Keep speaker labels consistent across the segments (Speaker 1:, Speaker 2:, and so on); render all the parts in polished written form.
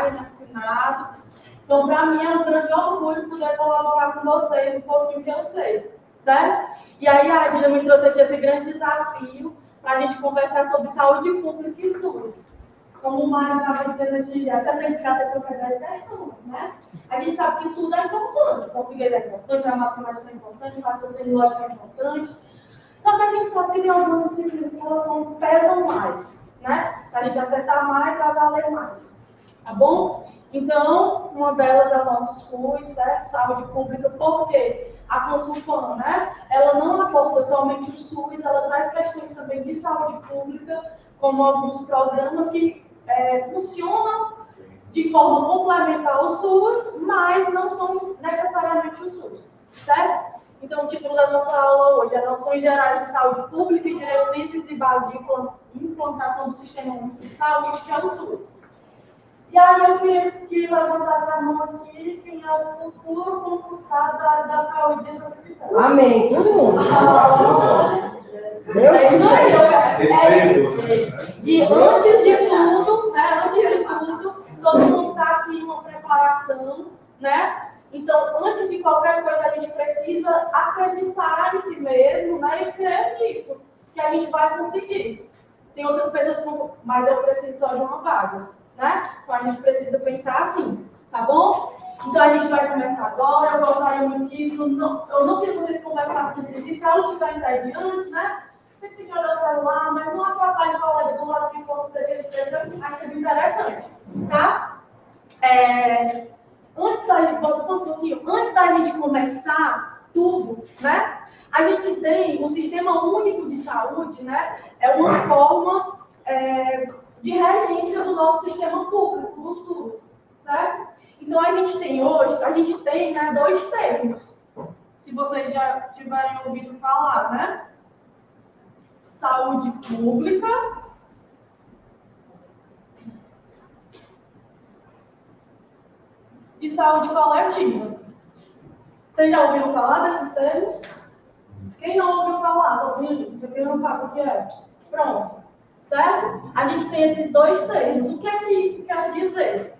Speaker 1: mais, né, no finado. Então, para mim, é um grande orgulho poder colaborar com vocês um pouquinho que eu sei, certo? E aí, a Adila me trouxe aqui esse grande desafio para a gente conversar sobre saúde pública e SUS. Como o Mário estava dizendo aqui, até tem que dar atenção para essa questão, né? A gente sabe que tudo é importante. O português é importante, a matemática é importante, o raciocínio lógico é importante. Só que a gente sabe que tem algumas disciplinas que elas pesam mais, né? Para a gente acertar mais, vai valer mais. Tá bom? Então, uma delas é o nosso SUS, certo? Saúde pública, porque a Consulpan, né? Ela não aborda somente o SUS, ela traz questões também de saúde pública, como alguns programas que funcionam de forma complementar ao SUS, mas não são necessariamente o SUS, certo? Então, o título da nossa aula hoje é Noções Gerais de Saúde Pública e Diretrizes e Bases de Implantação do Sistema Único de Saúde, que é o SUS. E aí eu queria que levantasse a mão aqui, quem é o futuro concursado da área da saúde de Santa Vitória.
Speaker 2: Amém, todo mundo. Deus
Speaker 1: Antes de tudo, né? Antes de tudo, todo mundo está aqui em uma preparação, né? Então, antes de qualquer coisa, a gente precisa acreditar em si mesmo, né? E crer nisso, que a gente vai conseguir. Tem outras pessoas que mas eu preciso só de uma vaga, né? Então, a gente precisa pensar assim, tá bom? Então, a gente vai começar agora. Eu gostaria muito que isso, eu não queria que vocês conversassem entre si, se a aula estiver entediante, né? Você tem que olhar o celular, mas não atrapalhe o colega do lado que possa ser que ele esteja, acho que é interessante, tá? Antes da gente começar tudo, né? A gente tem o Sistema Único de Saúde, né? É uma forma de regência do nosso sistema público, do SUS, certo? Então, a gente tem né, dois termos, se vocês já tiverem ouvido falar, né? Saúde pública e saúde coletiva. Vocês já ouviram falar desses termos? Quem não ouviu falar, tá ouvindo? Você não sabe o que é? Pronto. Certo? A gente tem esses dois termos. O que é que isso quer dizer?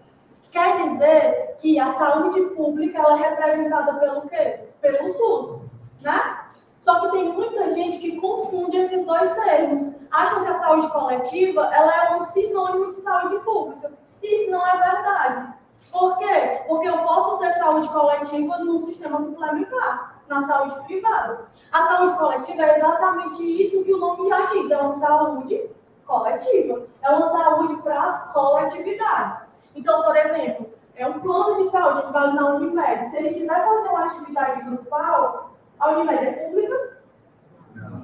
Speaker 1: Quer dizer que a saúde pública ela é representada pelo quê? Pelo SUS, né? Só que tem muita gente que confunde esses dois termos. Acham que a saúde coletiva ela é um sinônimo de saúde pública. E isso não é verdade. Por quê? Porque eu posso ter saúde coletiva num sistema suplementar, na saúde privada. A saúde coletiva é exatamente isso que o nome já diz, é uma saúde coletiva. É uma saúde para as coletividades. Então, por exemplo, é um plano de saúde, a gente vai na Unimed. Se ele quiser fazer uma atividade grupal, a Unimed é pública?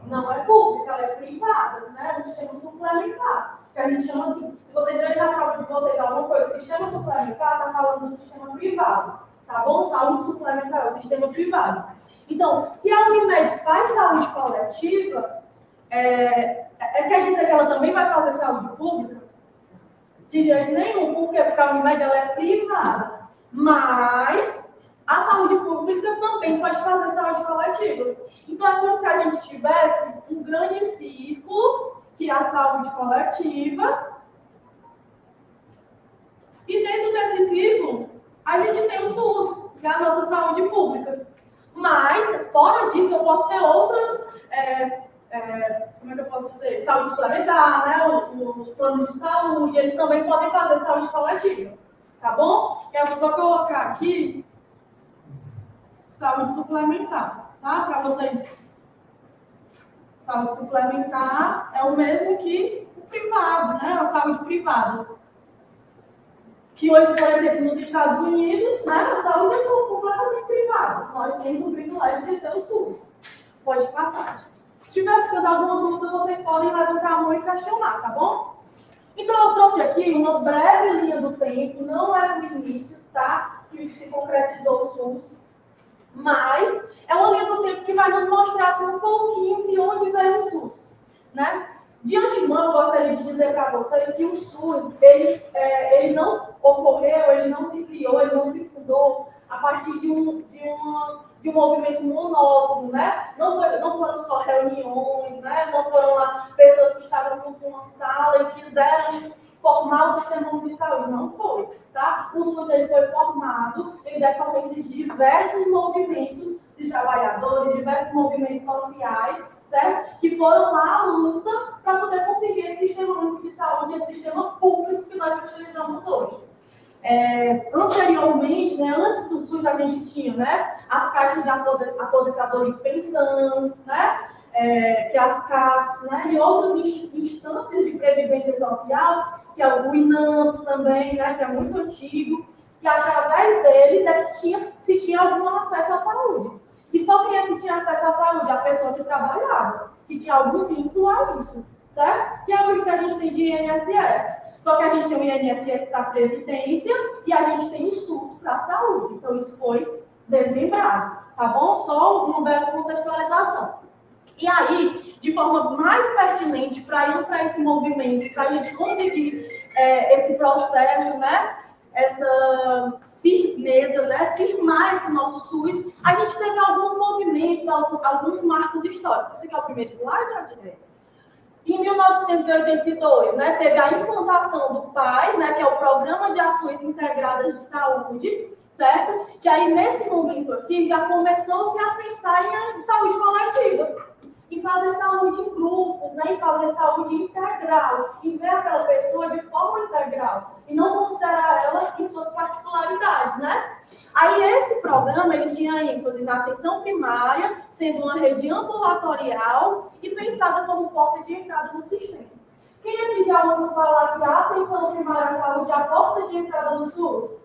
Speaker 1: Não é pública, ela é privada, né? É um sistema suplementar, que a gente chama assim. Se vocês verem na prova de vocês alguma coisa, sistema suplementar, está falando do sistema privado, tá bom? Saúde suplementar é o sistema privado. Então, se a Unimed faz saúde coletiva, quer dizer que ela também vai fazer saúde pública? De jeito nenhum. Por quê? Porque a Unimed ela é privada. Mas a saúde pública também pode fazer saúde coletiva. Então, é como se a gente tivesse um grande círculo, que é a saúde coletiva. E dentro desse círculo, a gente tem o SUS, que é a nossa saúde pública. Mas, fora disso, eu posso ter outras, como é que eu posso dizer? Saúde suplementar, né? Os planos de saúde, eles também podem fazer saúde coletiva. Tá bom? Eu vou só colocar aqui saúde suplementar, tá? Para vocês. Saúde suplementar é o mesmo que o privado, né? A saúde privada. Que hoje, por exemplo, nos Estados Unidos, né, a saúde é completamente privada. Nós temos o privilégio de ter o SUS. Pode passar. Se tiver ficando alguma dúvida, vocês podem levantar a mão e questionar, tá bom? Então, eu trouxe aqui uma breve linha do tempo, não é o início, tá? Que se concretizou o SUS, mas é uma linha do tempo que vai nos mostrar assim, um pouquinho de onde veio o SUS, né? De antemão, eu gostaria de dizer para vocês que o SUS, ele não ocorreu, ele não se criou, ele não se fundou a partir de um movimento monótono, né? Não foram só reuniões, né? Não foram lá pessoas que estavam juntas em uma sala e quiseram formar o sistema único de saúde. Não foi, tá? o SUS ele foi formado em decorrência de diversos movimentos de trabalhadores, diversos movimentos sociais, certo? Que foram lá à luta para poder conseguir esse sistema único de saúde, esse sistema público que nós utilizamos hoje. Anteriormente, né, antes do SUS, a gente tinha, né, as caixas de aposentadoria e pensão, né, que é as CAPs, né, e outras instâncias de previdência social, que é o INAMPS também, né, que é muito antigo, que através deles é que se tinha algum acesso à saúde. E só quem é que tinha acesso à saúde? A pessoa que trabalhava, que tinha algum vínculo a isso, certo? Que é o que a gente tem de INSS. Só que a gente tem o INSS para a Previdência e a gente tem o SUS para a saúde. Então, isso foi desmembrado, tá bom? Só uma breve contextualização. E aí, de forma mais pertinente, para ir para esse movimento, para a gente conseguir esse processo, né? Essa firmeza, né? Firmar esse nosso SUS, a gente teve alguns movimentos, alguns marcos históricos. Esse aqui é o primeiro slide, Adriana? Em 1982, né, teve a implantação do PAS, né, que é o Programa de Ações Integradas de Saúde, certo? Que aí, nesse momento aqui, já começou-se a pensar em saúde coletiva, em fazer saúde em grupos, né, em fazer saúde integral, em ver aquela pessoa de forma integral, e não considerar ela em suas particularidades, né? Aí, esse programa, ele tinha ênfase na atenção primária, sendo uma rede ambulatorial e pensada como porta de entrada no sistema. Quem aqui já ouviu falar que a atenção primária à saúde é a porta de entrada no SUS?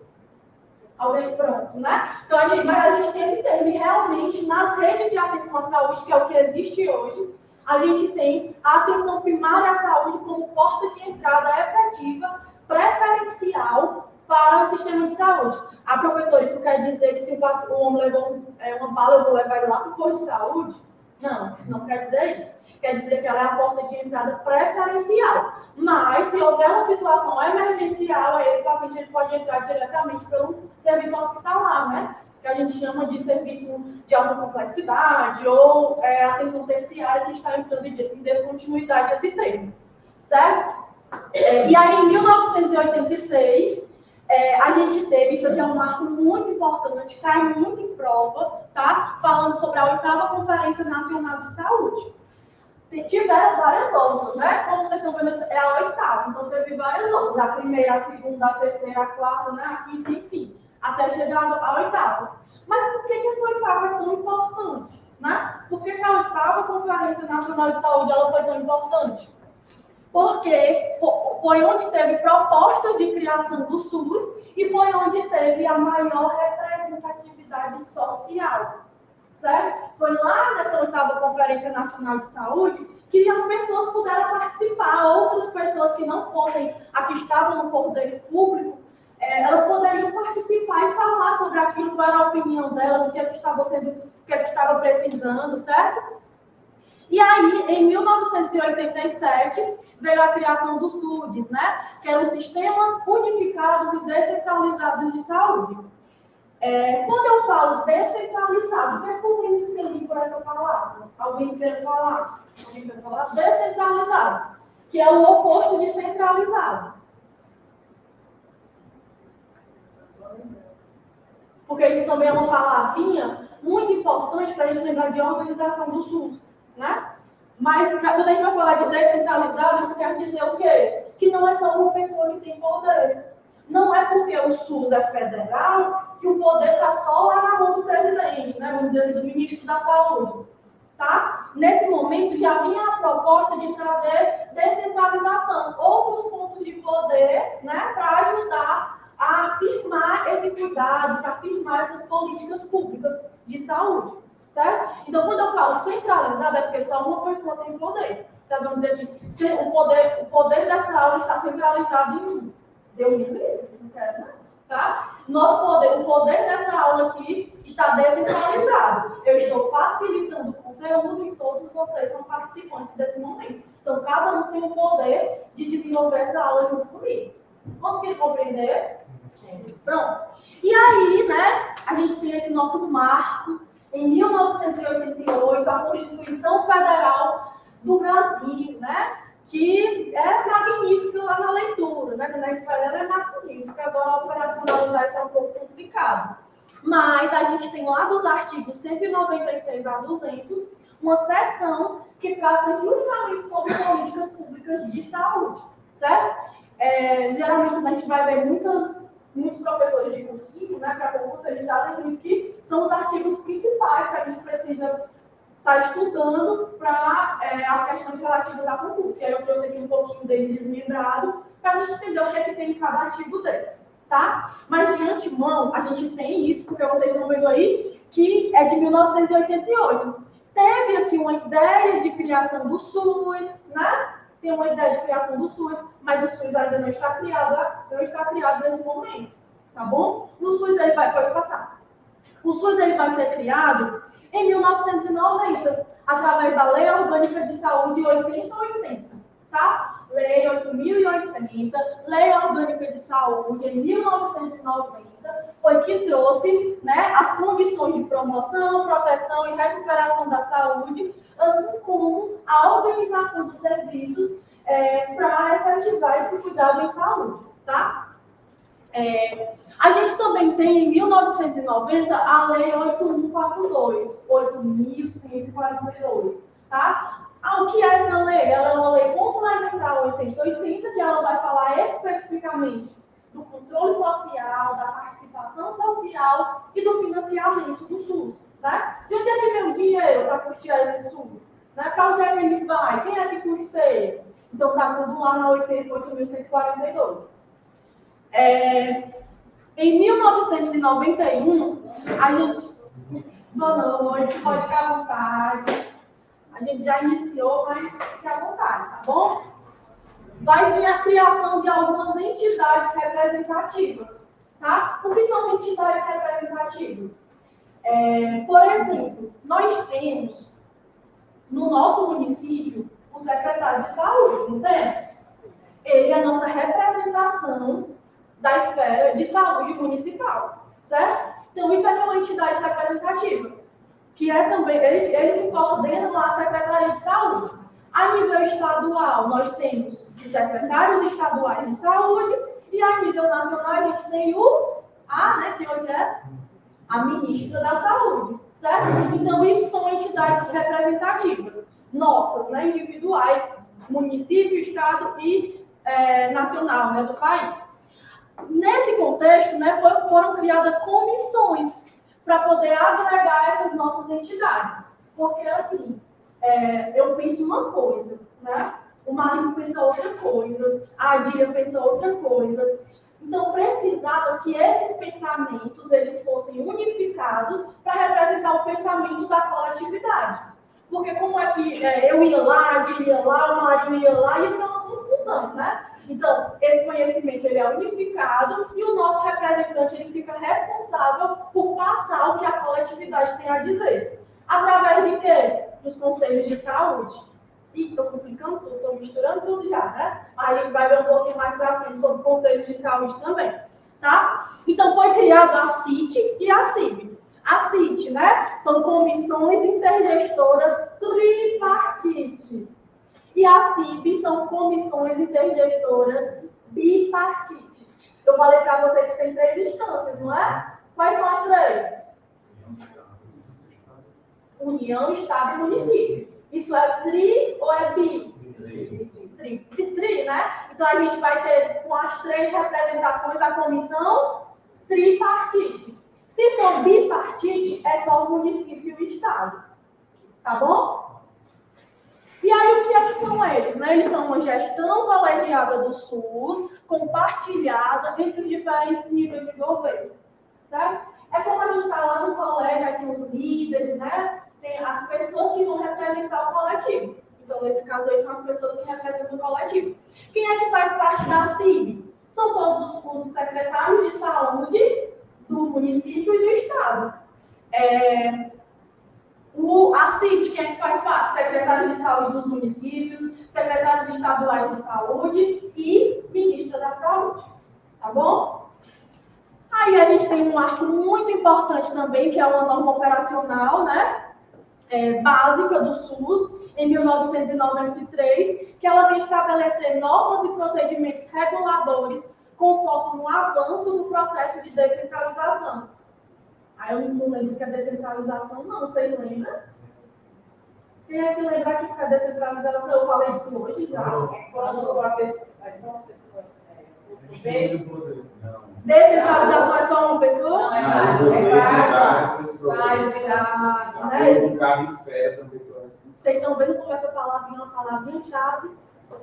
Speaker 1: Alguém pronto, né? Então, a gente tem esse termo, e realmente, nas redes de atenção à saúde, que é o que existe hoje, a gente tem a atenção primária à saúde como porta de entrada efetiva, preferencial, para o sistema de saúde. Ah, professor, isso quer dizer que se o homem levou uma bala, eu vou levar ele lá para o posto de saúde? Não, isso não quer dizer isso. Quer dizer que ela é a porta de entrada preferencial. Mas, se houver uma situação emergencial, esse paciente ele pode entrar diretamente pelo serviço hospitalar, né? Que a gente chama de serviço de alta complexidade ou atenção terciária, que está entrando em descontinuidade esse termo. Certo? E aí, em 1986, a gente teve, isso aqui é um marco muito importante, cai muito em prova, tá? Falando sobre a 8ª Conferência Nacional de Saúde. Tiveram várias outras, né? Como vocês estão vendo, é a 8ª, então teve várias outras. A primeira, a segunda, a terceira, a quarta, né? A quinta, enfim, até chegar à 8ª. Mas por que essa 8ª é tão importante, né? Por que a 8ª Conferência Nacional de Saúde ela foi tão importante? Porque foi onde teve propostas de criação do SUS e foi onde teve a maior representatividade social, certo? Foi lá nessa 8ª Conferência Nacional de Saúde que as pessoas puderam participar, outras pessoas que não fossem a que estavam no poder público, elas poderiam participar e falar sobre aquilo, qual era a opinião delas, o que estava precisando, certo? E aí, em 1987, veio a criação do SUDES, né? Que eram Sistemas Unificados e Descentralizados de Saúde. Quando eu falo descentralizado, o que é que vocês entendem por essa palavra? Alguém quer falar? Alguém quer falar? Descentralizado, que é o oposto de centralizado. Porque isso também é uma palavrinha muito importante para a gente lembrar de organização do SUS, né? Mas quando a gente vai falar de descentralizado, isso quer dizer o quê? Que não é só uma pessoa que tem poder. Não é porque o SUS é federal que o poder está só lá na mão do presidente, né? Vamos dizer assim, do ministro da Saúde. Tá? Nesse momento já vinha a proposta de trazer descentralização, outros pontos de poder, né? Para ajudar a afirmar esse cuidado, para afirmar essas políticas públicas de saúde. Certo? Então, quando eu falo centralizado, é porque só uma pessoa tem poder. Então, vamos dizer que o poder dessa aula está centralizado em mim. Deus me livre, não quero, né? Tá? O poder dessa aula aqui está descentralizado. Eu estou facilitando o conteúdo e todos vocês são participantes desse momento. Então, cada um tem o poder de desenvolver essa aula junto comigo. Conseguiram compreender? Sim. Pronto. E aí, né, a gente tem esse nosso marco. Em 1988, a Constituição Federal do Brasil, né? Que é magnífica lá na leitura, né? Quando a gente faz ela é magnífica, agora a operacional vai ser um pouco complicado. Mas a gente tem lá dos artigos 196 a 200 uma seção que trata justamente sobre políticas públicas de saúde, certo? Geralmente a gente vai ver muitos professores de cursinho, né, para concurso, eles trazem que são os artigos principais que a gente precisa estar estudando para as questões relativas a concurso. E aí eu trouxe aqui um pouquinho dele desmembrado para a gente entender o que é que tem em cada artigo desse, tá? Mas de antemão, a gente tem isso, porque vocês estão vendo aí, que é de 1988. Teve aqui uma ideia de criação do SUS, né? Tem uma ideia de criação do SUS, mas o SUS ainda não está criado nesse momento, tá bom? O SUS ele pode passar. O SUS ele vai ser criado em 1990, através da Lei Orgânica de Saúde 8080, tá? Lei 8.080, Lei Orgânica de Saúde em 1990, foi que trouxe, né, as condições de promoção, proteção e recuperação da saúde, assim como a organização dos serviços para efetivar esse cuidado em saúde, tá? A gente também tem, em 1990, a Lei 8.142, tá? O que é essa lei? Ela é uma lei complementar 8080, que ela vai falar especificamente do controle social, da participação social e do financiamento do SUS, né? De onde é que vem o dinheiro para custear esse SUS? Né? Para onde é que ele vai? Quem é que custeia? Então, está tudo lá na 8.142. Em 1991, a gente... Boa noite, pode ficar à vontade. A gente já iniciou, mas fique à vontade, tá bom? Vai vir a criação de algumas entidades representativas, tá? O que são entidades representativas? Por exemplo, nós temos no nosso município o secretário de saúde, não temos? Ele é a nossa representação da esfera de saúde municipal, certo? Então, isso é uma entidade representativa, que é também ele que coordena lá a Secretaria de Saúde. A nível estadual, nós temos os secretários estaduais de saúde, e a nível nacional, a gente tem que hoje é a ministra da Saúde, certo? Então, isso são entidades representativas, nossas, né, individuais, município, estado e nacional, né, do país. Nesse contexto, né, foram criadas comissões para poder agregar essas nossas entidades. Porque, assim, eu penso uma coisa, né? O Marinho pensa outra coisa, a Adia pensa outra coisa. Então, precisava que esses pensamentos eles fossem unificados para representar o pensamento da coletividade. Porque como é que eu ia lá, a Adia ia lá, o Marinho ia lá, e isso é uma confusão, né? Então, esse conhecimento ele é unificado e o nosso representante ele fica responsável por passar o que a coletividade tem a dizer. Através de quê? Dos conselhos de saúde. Ih, estou complicando tudo, estou misturando tudo já, né? Mas a gente vai ver um pouquinho mais para frente sobre conselhos de saúde também, tá? Então, foi criado a CIT e a CIB. A CIT, né? São comissões intergestoras tripartite. E a CIB são comissões intergestoras bipartite. Eu falei para vocês que tem 3 instâncias, não é? Quais são as 3? União, Estado e município. Isso é tri ou é bi? Tri, né? Então a gente vai ter com as 3 representações da comissão tripartite. Se for bipartite, é só o município e o Estado. Tá bom? E aí, o que é que são eles? Né? Eles são uma gestão colegiada do SUS, compartilhada entre os diferentes níveis de governo. Certo? É como a gente está lá no colégio, aqui os líderes, né? Tem as pessoas que vão representar o coletivo. Então, nesse caso aí, são as pessoas que representam o coletivo. Quem é que faz parte da CIB? São todos os secretários de saúde do município e do estado. A CIT, quem é que faz parte? Secretário de saúde dos municípios, secretários estaduais de saúde e ministra da saúde. Tá bom? Aí a gente tem um marco muito importante também, que é uma norma operacional, né? Básica do SUS, em 1993, que ela vem estabelecer normas e procedimentos reguladores com foco no avanço do processo de descentralização. Aí eu não lembro o que é descentralização, não. Vocês lembram? Quem é que lembra aqui que é descentralização? Eu falei disso hoje já.
Speaker 2: Quando a pessoa
Speaker 1: Descentralização é só uma pessoa?
Speaker 2: Não, é várias pessoas.
Speaker 1: Né?
Speaker 2: Cada esfera da pessoa responsável.
Speaker 1: Vocês estão vendo como essa palavrinha é uma palavrinha-chave?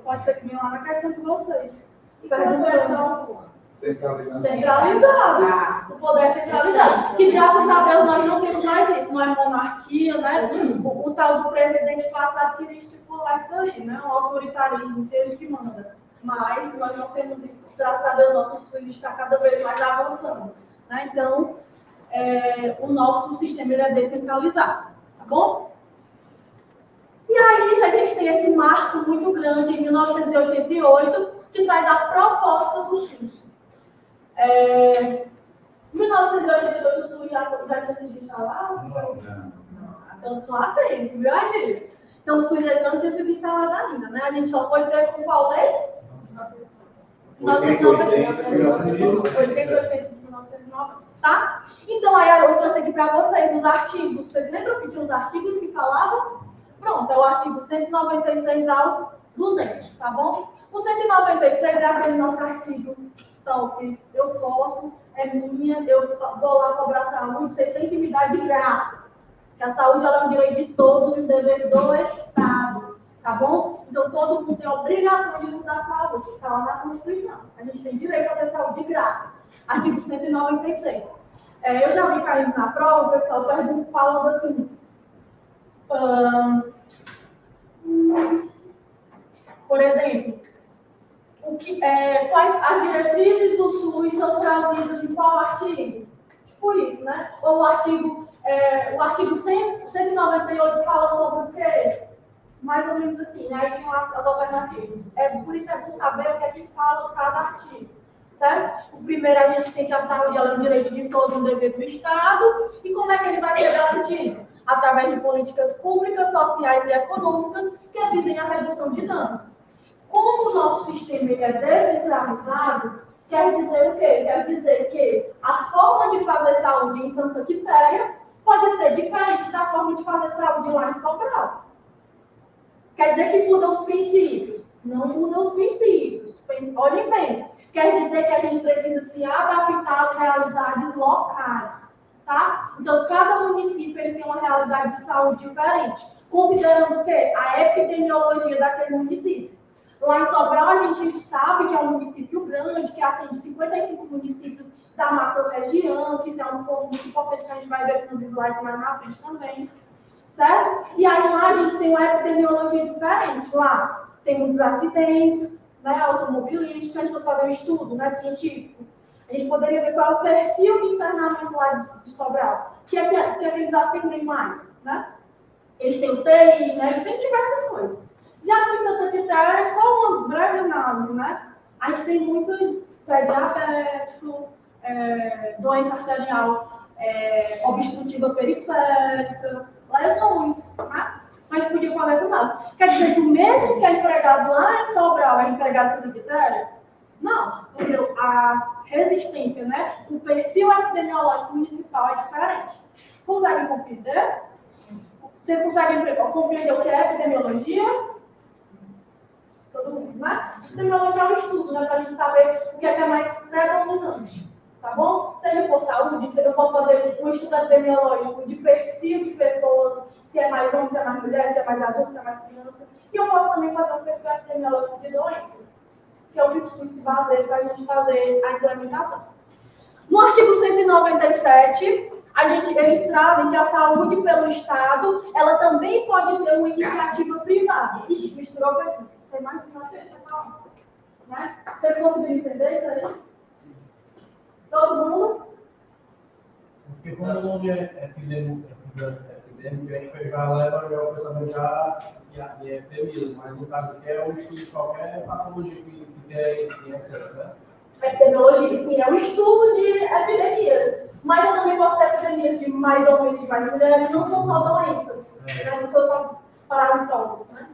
Speaker 1: Pode ser que venha lá na questão de vocês. Centralizado. O poder centralizado. Que graças a Deus nós não temos mais isso. Não é monarquia, né? O tal do presidente passado queria estipular isso aí, né? O autoritarismo, que ele que manda. Mas nós não temos isso. Graças a Deus, nossos filhos estão cada vez mais avançando. Né? Então, o nosso sistema ele é descentralizado. Tá bom? E aí, a gente tem esse marco muito grande em 1988, que traz a proposta do SUS. Em 1988, o SUS já tinha sido instalado?
Speaker 2: Não.
Speaker 1: Então, lá tem, viu, Adilho? Então, o SUS ele não tinha sido instalado ainda, né? A gente só foi ter com qual lei? 1990, tá? Então, aí eu trouxe aqui para vocês os artigos. Vocês lembram que tinha os artigos que falavam? Pronto, é o artigo 196 ao 200, tá bom? O 196 é aquele nosso artigo, então, que eu posso, é minha, eu vou lá cobrar saúde, vocês têm que me dar de graça. Que a saúde ela é um direito de todos e um dever do Estado, tá bom? Então, todo mundo tem a obrigação de nos dar saúde, que está lá na Constituição. A gente tem direito a ter saúde de graça. Artigo 196. Eu já vi caindo na prova, o pessoal falando assim, por exemplo, quais as diretrizes do SUS são trazidas em qual artigo? Tipo isso, né? Ou o artigo 198 fala sobre o quê? Mais ou menos assim, né? Aí tinham as alternativas. Por isso é bom saber o que é que fala cada artigo, certo? O primeiro, a gente tem que a saúde é um direito de todos, um dever do Estado. E como é que ele vai ser garantido? Através de políticas públicas, sociais e econômicas que visem a redução de danos. Como o nosso sistema é descentralizado, quer dizer o quê? Quer dizer que a forma de fazer saúde em Santa Quitéria pode ser diferente da forma de fazer saúde lá em Sobral. Quer dizer que muda os princípios? Não muda os princípios. Olhem bem. Quer dizer que a gente precisa se adaptar às realidades locais. Tá? Então, cada município ele tem uma realidade de saúde diferente, considerando o quê? A epidemiologia daquele município. Lá em Sobral, a gente sabe que é um município grande, que atende 55 municípios da macro-região, que isso é um ponto muito importante que a gente vai ver aqui nos slides mais na frente também. Certo? E aí lá a gente tem uma epidemiologia diferente. Lá tem muitos acidentes, né, automobilísticos, a gente vai fazer um estudo, né, científico. A gente poderia ver qual é o perfil de internamento lá de Sobral. O que é que eles atendem mais, né? Eles têm UTI, né? Eles têm diversas coisas. Já com Santa Quitéria é só uma breve análise, né? A gente tem muitos diabético, doença arterial obstrutiva periférica, lesões, né? Mas podia fazer essa análise. Quer dizer que o mesmo que é empregado lá em Sobral é empregado em Santa Quitéria? Não, porque a resistência, né? O perfil epidemiológico municipal é diferente. Conseguem compreender? Vocês conseguem compreender o que é epidemiologia? Todo mundo, né? Epidemiologia é um estudo, né? Para a gente saber o que é mais predominante. Tá bom? Seja por saúde, eu posso fazer um estudo epidemiológico de perfil de pessoas, se é mais homem, se é mais mulher, se é mais adulto, se é mais criança. E eu posso também fazer um perfil epidemiológico de doenças, que é o que costuma se fazer para a gente fazer a implementação. No artigo 197, eles trazem que a saúde pelo Estado, ela também pode ter uma iniciativa privada. Ixi, misturou com aqui. Tem mais né? Vocês conseguiram entender isso aí? Todo mundo?
Speaker 3: Porque quando o nome é epidêmico, a gente já leva o pensamento e epidemia, mas no caso aqui é um estudo de qualquer patologia que tem acesso, né?
Speaker 1: Epidemiologia, sim, é um estudo de epidemias. Mas eu também posso ter epidemias de mais homens, de mais mulheres, não são só doenças, né? Não são só parasitoses, né?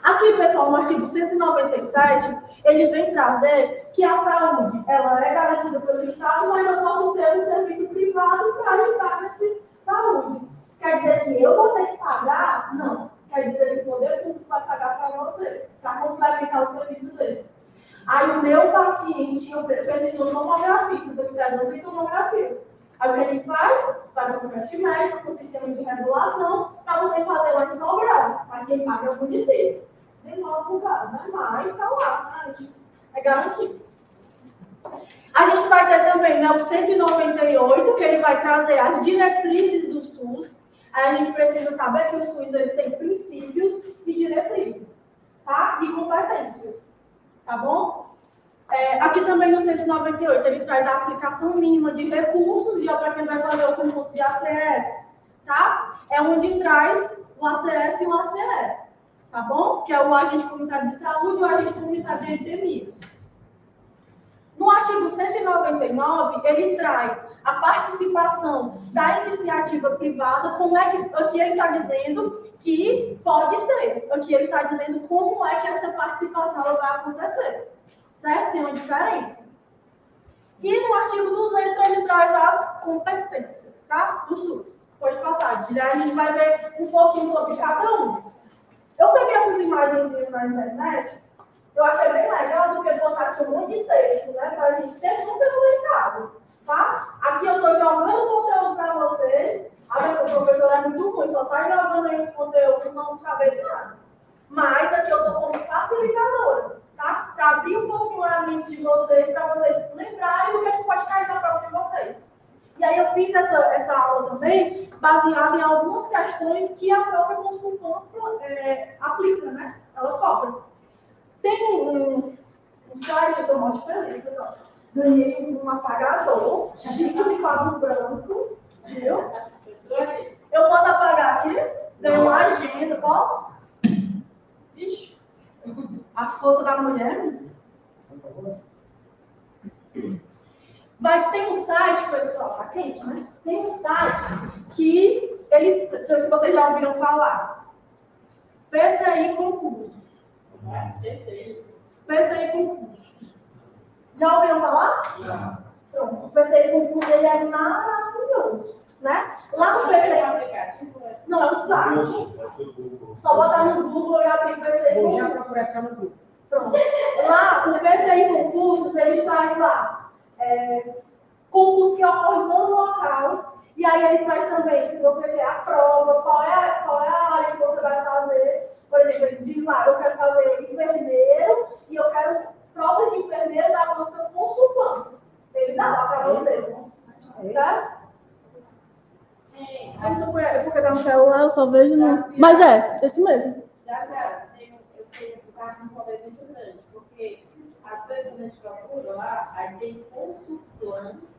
Speaker 1: Aqui, pessoal, no artigo 197, ele vem trazer que a saúde, ela é garantida pelo Estado, mas eu posso ter um serviço privado para ajudar nessa saúde. Quer dizer que eu vou ter que pagar? Não. Quer dizer que o poder público vai pagar para você, para complementar o serviço dele. Aí o meu paciente, eu preciso de uma tomografia, você tem que trazer tomografia. Aí o que ele faz? Vai para o creche médico, com o sistema de regulação, para você fazer lá em Salgado. Mas quem paga é o município. Demora um bocado, né? Mas está lá, né? É garantido. A gente vai ter também, né, o 198, que ele vai trazer as diretrizes do SUS. Aí a gente precisa saber que o SUS ele tem princípios e diretrizes, tá? E competências, tá bom? Aqui também no 198 ele traz a aplicação mínima de recursos, e é para quem vai fazer o concurso de ACS, tá? É onde traz o ACS e o ACE, tá bom? Que é o agente comunitário de saúde e o agente comunitário de epidemias. No artigo 199, ele traz a participação da iniciativa privada, como é que aqui ele está dizendo que pode ter, aqui ele está dizendo como é que essa participação vai acontecer, certo? Tem uma diferença. E no artigo 200 ele traz as competências, tá? Do SUS. Pode passar, a gente vai ver um pouquinho sobre cada um. Eu peguei essas imagens na internet. Eu achei bem legal do que botar aqui um monte de texto, né? Para a gente ter conteúdo em casa, tá? Aqui eu estou jogando conteúdo para vocês. Essa professora é muito ruim, só está jogando aí o conteúdo, não saber nada. Mas aqui eu estou como facilitadora, tá? Para abrir um pouquinho a mente de vocês, para vocês lembrarem do que pode cair na prova de vocês. E aí eu fiz essa aula também baseada em algumas questões que a própria consultora aplica, né? Ela cobra. Tem um site, eu estou muito feliz, pessoal. Ganhei um apagador chique de quadro branco, viu? Eu posso apagar aqui? Ganhei uma agenda, posso? Ixi, a força da mulher. Tem um site, pessoal, tá quente, né? Tem um site que se vocês já ouviram falar, PCI Concursos. PCI Concursos. Já ouviram falar? Já. Pronto, o PCI Concursos ele é maravilhoso, né? Lá no PCI... Não, é um site. Só botar no Google e abrir o PCI Concursos.
Speaker 3: Já procurei aqui no Google.
Speaker 1: Pronto. Lá, o PCI Concursos, ele faz lá concurso que ocorre no local, e aí ele traz também, se você quer a prova, qual é a área que você vai fazer. Por exemplo, ele diz lá, eu quero fazer enfermeiro e eu quero provas de enfermeiro da banca consultante. Ele dá lá para você, certo? Porque no celular eu só vejo, né? Mas esse mesmo.
Speaker 2: Já, eu tenho um poder muito grande, porque às vezes a gente procura lá, aí tem consultante.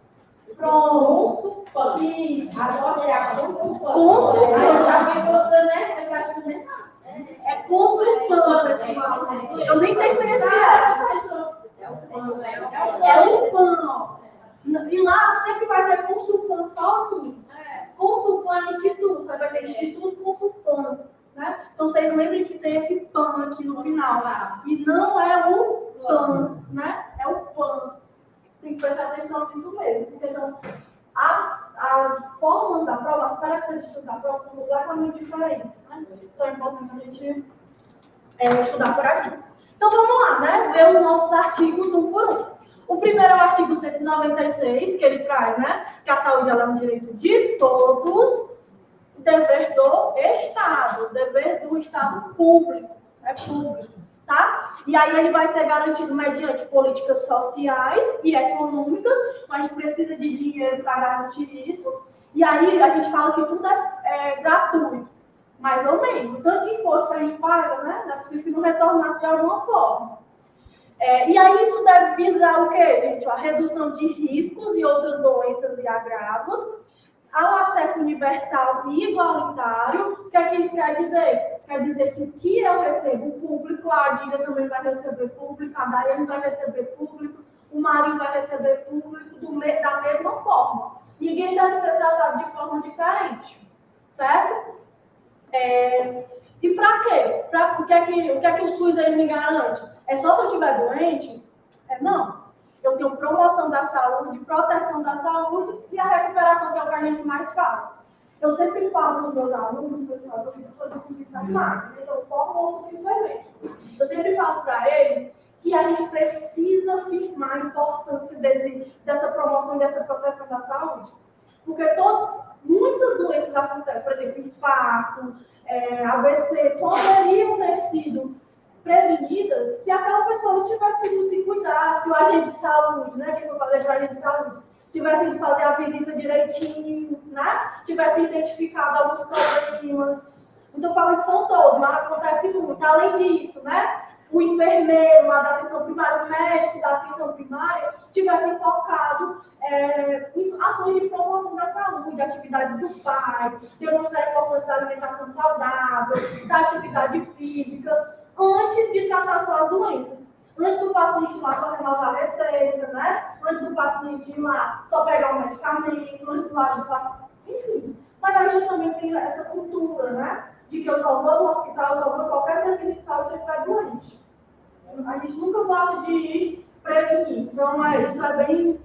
Speaker 1: Pronto. Isso.
Speaker 2: Agora é a consultante.
Speaker 1: Consultante.
Speaker 2: É
Speaker 1: consultante, pessoal. Eu nem sei se tem esse É um PAN. E lá sempre vai ter consultante só assim. Consultante instituto. Aí vai ter instituto consultante. Né? Então vocês lembrem que tem esse PAN aqui no final. E não é o PAN, né? É o PAN. Tem que prestar atenção nisso mesmo, porque são as formas da prova, as características da prova são completamente diferentes, né? Então é importante a gente estudar por aqui. Então vamos lá, né? Ver os nossos artigos um por um. O primeiro é o artigo 196, que ele traz, né? Que a saúde ela é um direito de todos, dever do Estado, dever do Estado público, é público. Tá? E aí ele vai ser garantido mediante políticas sociais e econômicas, mas a gente precisa de dinheiro para garantir isso. E aí a gente fala que tudo é gratuito, mais ou menos. Tanto de imposto que a gente paga, né? Não é possível que não retornasse de alguma forma. E aí isso deve visar o quê, gente? A redução de riscos e outras doenças e agravos, ao acesso universal e igualitário. O que é que isso quer dizer? Quer dizer que o que eu recebo público, a Adília também vai receber público, a Daiane vai receber público, o Marinho vai receber público da mesma forma. Ninguém deve ser tratado de forma diferente, certo? E para quê? O que é que o SUS ele me garante? É só se eu estiver doente? Não. Eu tenho promoção da saúde, proteção da saúde e a recuperação, que é o que a gente mais fala. Eu sempre falo para os meus alunos, pessoal, eu sou de curso da máquina, então eu formo outro tipo de evento. Eu sempre falo para eles que a gente precisa firmar a importância dessa promoção, dessa proteção da saúde. Porque muitas doenças acontecem, por exemplo, infarto, AVC, poderiam ter sido prevenidas se aquela pessoa não tivesse ido se cuidar, se o agente de saúde, né, que eu falei para o agente de saúde, tivesse ido fazer a visita direitinho, né, tivesse identificado alguns problemas. Então, falando que são todos, mas acontece muito. Além disso, né, o enfermeiro lá da atenção primária, o médico da atenção primária, tivessem focado em ações de promoção da saúde, atividades dos pais, demonstrar a importância da alimentação saudável, da atividade física, antes de tratar suas doenças. Antes do paciente ir lá só renovar a receita, né? Antes do paciente ir lá só pegar o medicamento, antes do paciente, enfim. Mas a gente também tem essa cultura, né? De que eu só vou no hospital, eu só vou em qualquer serviço de saúde que está doente. A gente nunca gosta de ir prevenir. Então, isso é bem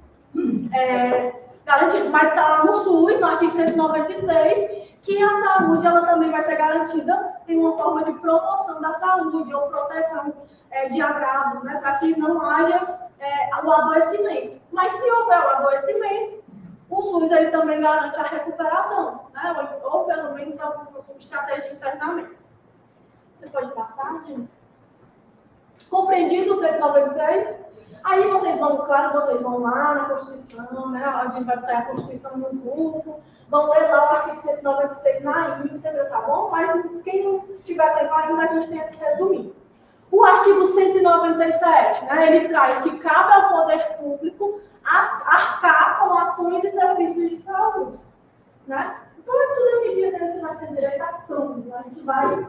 Speaker 1: garantido. Mas está lá no SUS, no artigo 196, que a saúde ela também vai ser garantida em uma forma de promoção da saúde ou proteção de agravos, né, para que não haja o adoecimento. Mas se houver o adoecimento, o SUS ele também garante a recuperação, né, ou pelo menos alguma estratégia de internamento. Você pode passar, Jim? Compreendido o 196? Aí vocês vão lá na Constituição, né? A gente vai botar a Constituição no grupo, vão ler lá o artigo 196 na íntegra, tá bom? Mas quem não tiver tempo ainda, a gente tem esse resuminho. O artigo 197, né? Ele traz que cabe ao poder público arcar com ações e serviços de saúde, né? Então é tudo aqui dizendo que nós temos direito a tudo, a gente vai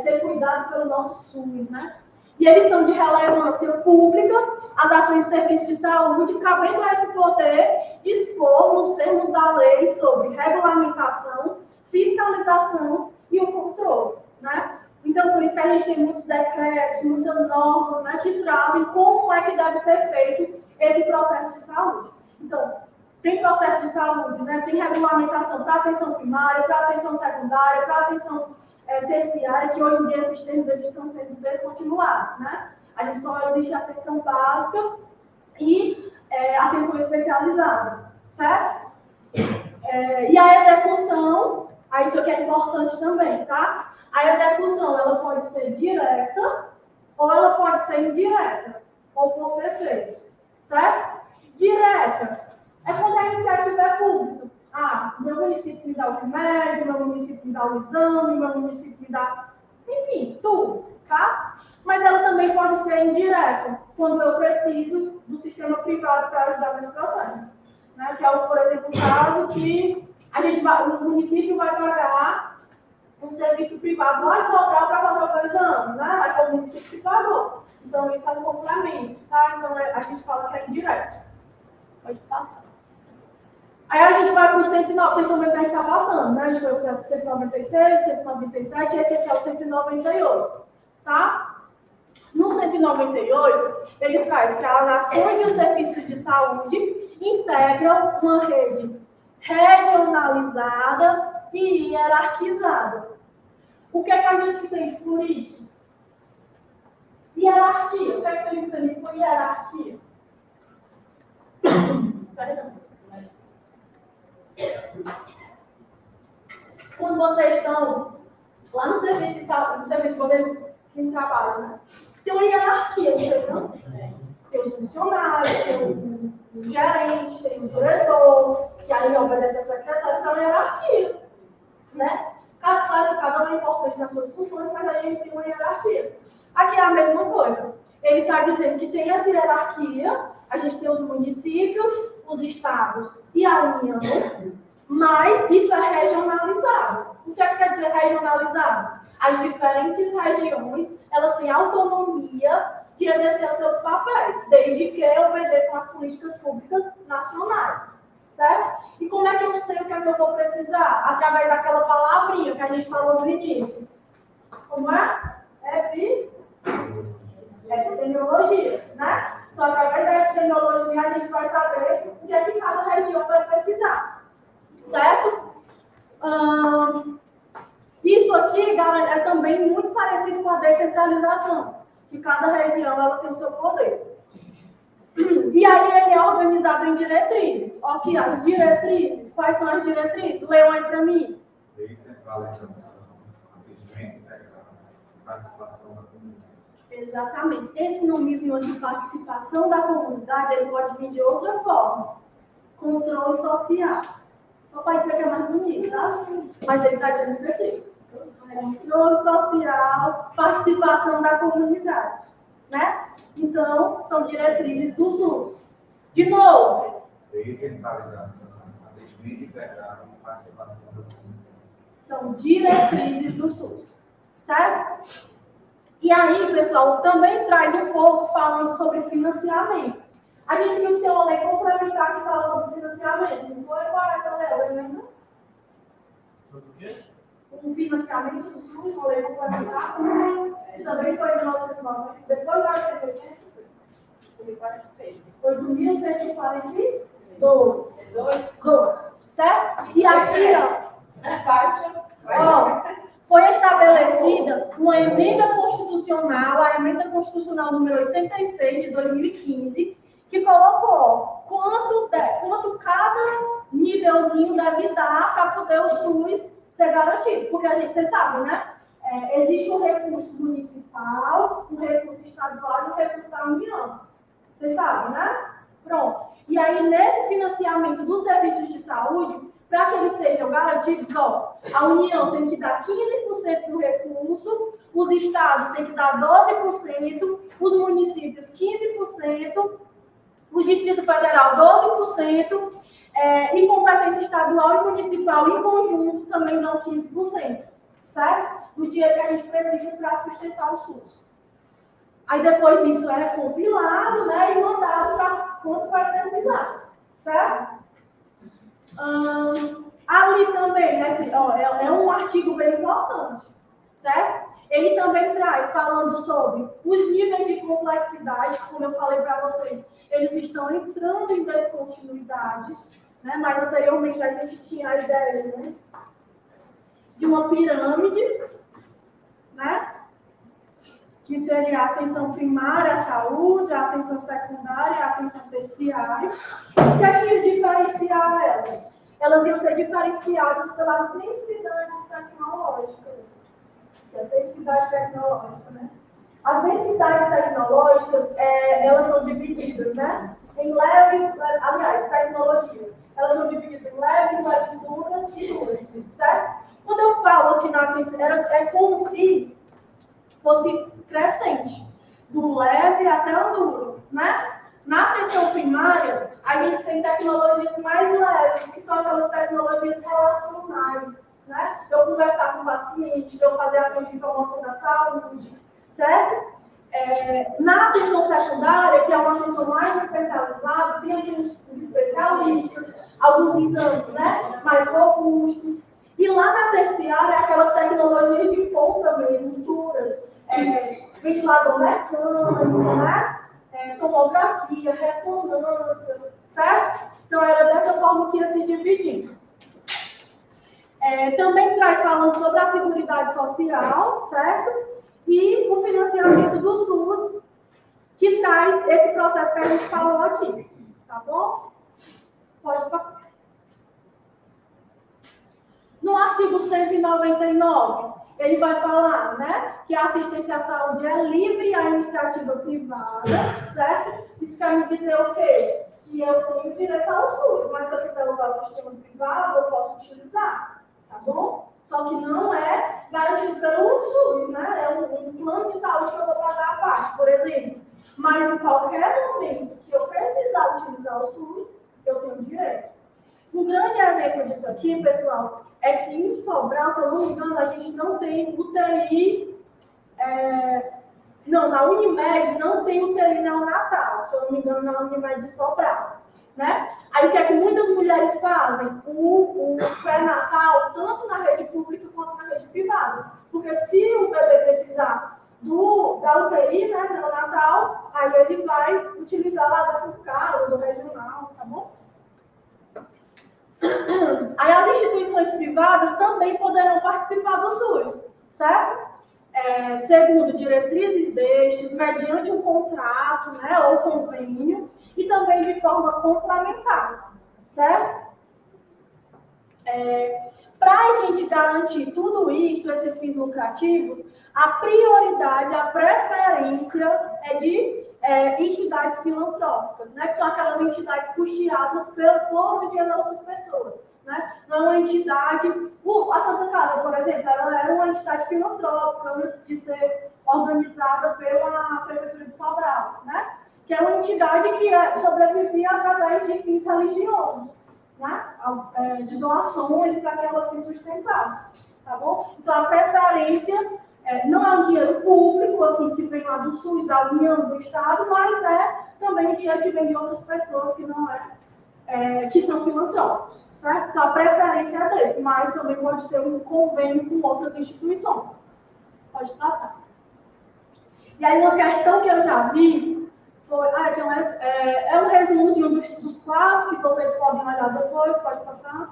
Speaker 1: ser cuidado pelo nosso SUS, né? E eles são de relevância pública, as ações de serviço de saúde, cabendo a esse poder dispor, nos termos da lei, sobre regulamentação, fiscalização e o controle, né? Então, por isso que a gente tem muitos decretos, muitas normas, né, que trazem como é que deve ser feito esse processo de saúde. Então, tem processo de saúde, né, tem regulamentação para atenção primária, para atenção secundária, para atenção terciária, que hoje em dia esses termos eles estão sendo descontinuados, né? A gente só existe atenção básica e atenção especializada, certo? E a execução, isso aqui é importante também, tá? A execução, ela pode ser direta ou ela pode ser indireta, ou por terceiros, certo? Direta é quando a iniciativa é pública. Meu município me dá o remédio, meu município me dá o exame, meu município me dá, enfim, tudo, tá? Mas ela também pode ser indireta, quando eu preciso do sistema privado para ajudar nesse processo, né? Que é, por exemplo, o caso que o município vai pagar um serviço privado lá em Sobral para fazer o exame, né? Mas foi o município que pagou. Então, isso é um complemento, tá? Então, a gente fala que é indireto. Pode passar. Aí a gente vai para o 109, vocês estão vendo que a gente está passando, né? A gente foi para o 196, 197, esse aqui é o 198, tá? No 198, ele traz que as ações e os serviços de saúde integram uma rede regionalizada e hierarquizada. O que é que a gente entende por isso? Hierarquia. O que é que a gente entende por hierarquia? Quando vocês estão lá no serviço de saúde, no serviço de vocês que trabalham, né? Tem uma hierarquia, não? Tem os funcionários, tem o gerente, tem o diretor, que aí obedece a secretária, isso é uma hierarquia, né? Claro que cada um é importante nas suas funções, mas a gente tem uma hierarquia. Aqui é a mesma coisa. Ele está dizendo que tem essa hierarquia, a gente tem os municípios, os estados e a União, mas isso é regionalizado. O que é que quer dizer regionalizado? As diferentes regiões, elas têm autonomia de exercer os seus papéis, desde que obedeçam às políticas públicas nacionais, certo? E como é que eu sei o que é que eu vou precisar? Através daquela palavrinha que a gente falou no início. Como é? Epidemiologia, né? Então, através da epidemiologia, a gente vai saber o que é que cada região vai precisar, certo? Isso aqui, galera, é também muito parecido com a descentralização, que cada região ela tem o seu poder. E aí ele é organizado em diretrizes. Ok, as diretrizes. Quais são as diretrizes? Leiam aí para mim.
Speaker 4: Descentralização, atendimento integral, participação da comunidade.
Speaker 1: Exatamente. Esse nomezinho de participação da comunidade, ele pode vir de outra forma. Controle social. Só para dizer que é mais bonito, tá? Mas ele está dizendo isso aqui. Controle social, participação da comunidade. Né? Então, são diretrizes do SUS. De novo.
Speaker 4: Descentralização, atendimento integral e participação da comunidade.
Speaker 1: São diretrizes do SUS. Certo? E aí, pessoal, também traz um pouco falando sobre financiamento. A gente viu que tem uma lei complementar que fala sobre financiamento. Não foi qual é essa lei, lembra?
Speaker 3: Sobre o quê?
Speaker 1: Um financiamento do SUS, uma lei complementar. Também foi em 1990. Depois da 1980. Foi do 1142. Certo? E aqui, foi estabelecida uma emenda constitucional, a emenda constitucional número 86 de 2015, que colocou quanto cada nívelzinho deve dar para poder o SUS ser garantido. Porque você sabe, né? Existe um recurso municipal, um recurso estadual e um recurso da União. Vocês sabem, né? Pronto. E aí, nesse financiamento dos serviços de saúde, para que eles sejam garantidos, a União tem que dar 15% do recurso, os estados têm que dar 12%, os municípios 15%, o Distrito Federal 12%, e competência estadual e municipal em conjunto também dão 15%, certo? Do dinheiro que a gente precisa para sustentar o SUS. Aí depois isso é compilado, né, e mandado para quanto vai precisar, certo? Ali também, né, é um artigo bem importante, certo? Ele também traz, falando sobre os níveis de complexidade, como eu falei para vocês, eles estão entrando em descontinuidade, né? Mas anteriormente a gente tinha a ideia, né, de uma pirâmide, né? Que teria a atenção primária, a saúde, a atenção secundária, a atenção terciária. O que é que diferenciava elas? Elas iam ser diferenciadas pelas densidades tecnológicas. Que é a densidade tecnológica, né? As densidades tecnológicas, elas são divididas, né? Em leves, aliás, tecnologia. Elas são divididas em leves, duras e duras, certo? Quando eu falo que na atenção, é como se fosse crescente, do leve até o duro, né? Na atenção primária, a gente tem tecnologias mais leves, que são aquelas tecnologias relacionais, né? Eu conversar com o paciente, eu fazer ações de promoção da saúde, certo? Na atenção secundária, que é uma atenção mais especializada, tem aqueles especialistas, alguns exames, né, mais robustos. E lá na terciária, aquelas tecnologias de ponta mesmo, duras, ventilador mecânico, né? Tomografia, ressonância, certo? Então, era dessa forma que ia se dividir. Também traz falando sobre a Seguridade Social, certo? E o financiamento do SUS, que traz esse processo que a gente falou aqui, tá bom? Pode passar. No artigo 199, ele vai falar, né, que a assistência à saúde é livre à iniciativa privada, certo? Isso quer me dizer o quê? Que eu tenho direito ao SUS, mas se eu quiser usar o sistema privado, eu posso utilizar, tá bom? Só que não é garantido pelo SUS, né? É um plano de saúde que eu vou pagar à parte, por exemplo. Mas em qualquer momento que eu precisar utilizar o SUS, eu tenho direito. Um grande exemplo disso aqui, pessoal, é que em Sobral, se eu não me engano, a gente não tem UTI. Na Unimed não tem UTI neonatal, se eu não me engano, na Unimed de Sobral. Né? Aí o que é que muitas mulheres fazem? O pré-natal, tanto na rede pública quanto na rede privada. Porque se o bebê precisar da UTI, né, neonatal, aí ele vai utilizar lá da Sucara, do regional, tá bom? Aí as instituições privadas também poderão participar do SUS, certo? Segundo diretrizes destes, mediante um contrato, né, ou convênio, e também de forma complementar, certo? Para a gente garantir tudo isso, esses fins lucrativos, a prioridade, a preferência é de entidades filantrópicas, né? Que são aquelas entidades custeadas por dinheiro de outras pessoas. Né? Não é uma entidade... a Santa Casa, por exemplo, ela era uma entidade filantrópica antes de ser organizada pela Prefeitura de Sobral, né? Que é uma entidade que sobrevivia através de fins religiosos, né? De doações para que ela se sustentasse, tá bom? Então, a preferência não é um dinheiro público, assim, que vem lá do SUS, da União, do Estado, mas é também o dinheiro que vem de outras pessoas que não que são filantrópicos, certo? Então, a preferência é desse, mas também pode ter um convênio com outras instituições. Pode passar. E aí, uma questão que eu já vi foi... é um resumozinho dos 4 que vocês podem olhar depois, pode passar.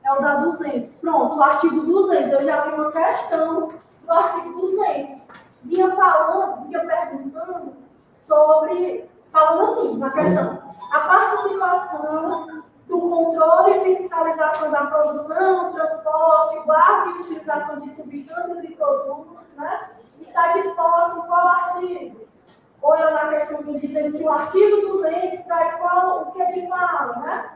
Speaker 1: É o da 200. Pronto, o artigo 200. Eu já vi uma questão do artigo 200. Vinha perguntando sobre... Falando assim, na questão. A participação do controle e fiscalização da produção, transporte, guarda e utilização de substâncias e produtos, né? Está disposto em qual artigo? Olha na questão dizendo que o artigo 200 traz o que ele fala, né?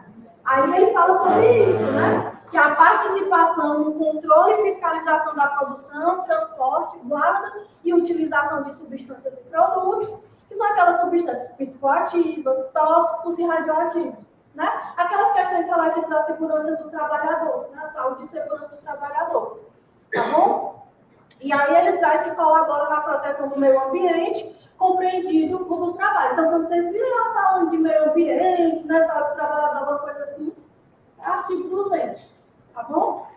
Speaker 1: Aí ele fala sobre isso, né? Que a participação no controle e fiscalização da produção, transporte, guarda e utilização de substâncias e produtos, que são aquelas substâncias psicoativas, tóxicos e radioativos, né? Aquelas questões relativas à segurança do trabalhador, né? A saúde e segurança do trabalhador, tá bom? E aí ele traz que colabora na proteção do meio ambiente, compreendido por do trabalho. Então, quando vocês virem lá falando de meio ambiente, né, saúde do trabalhador, alguma coisa assim, é artigo 200, tá bom?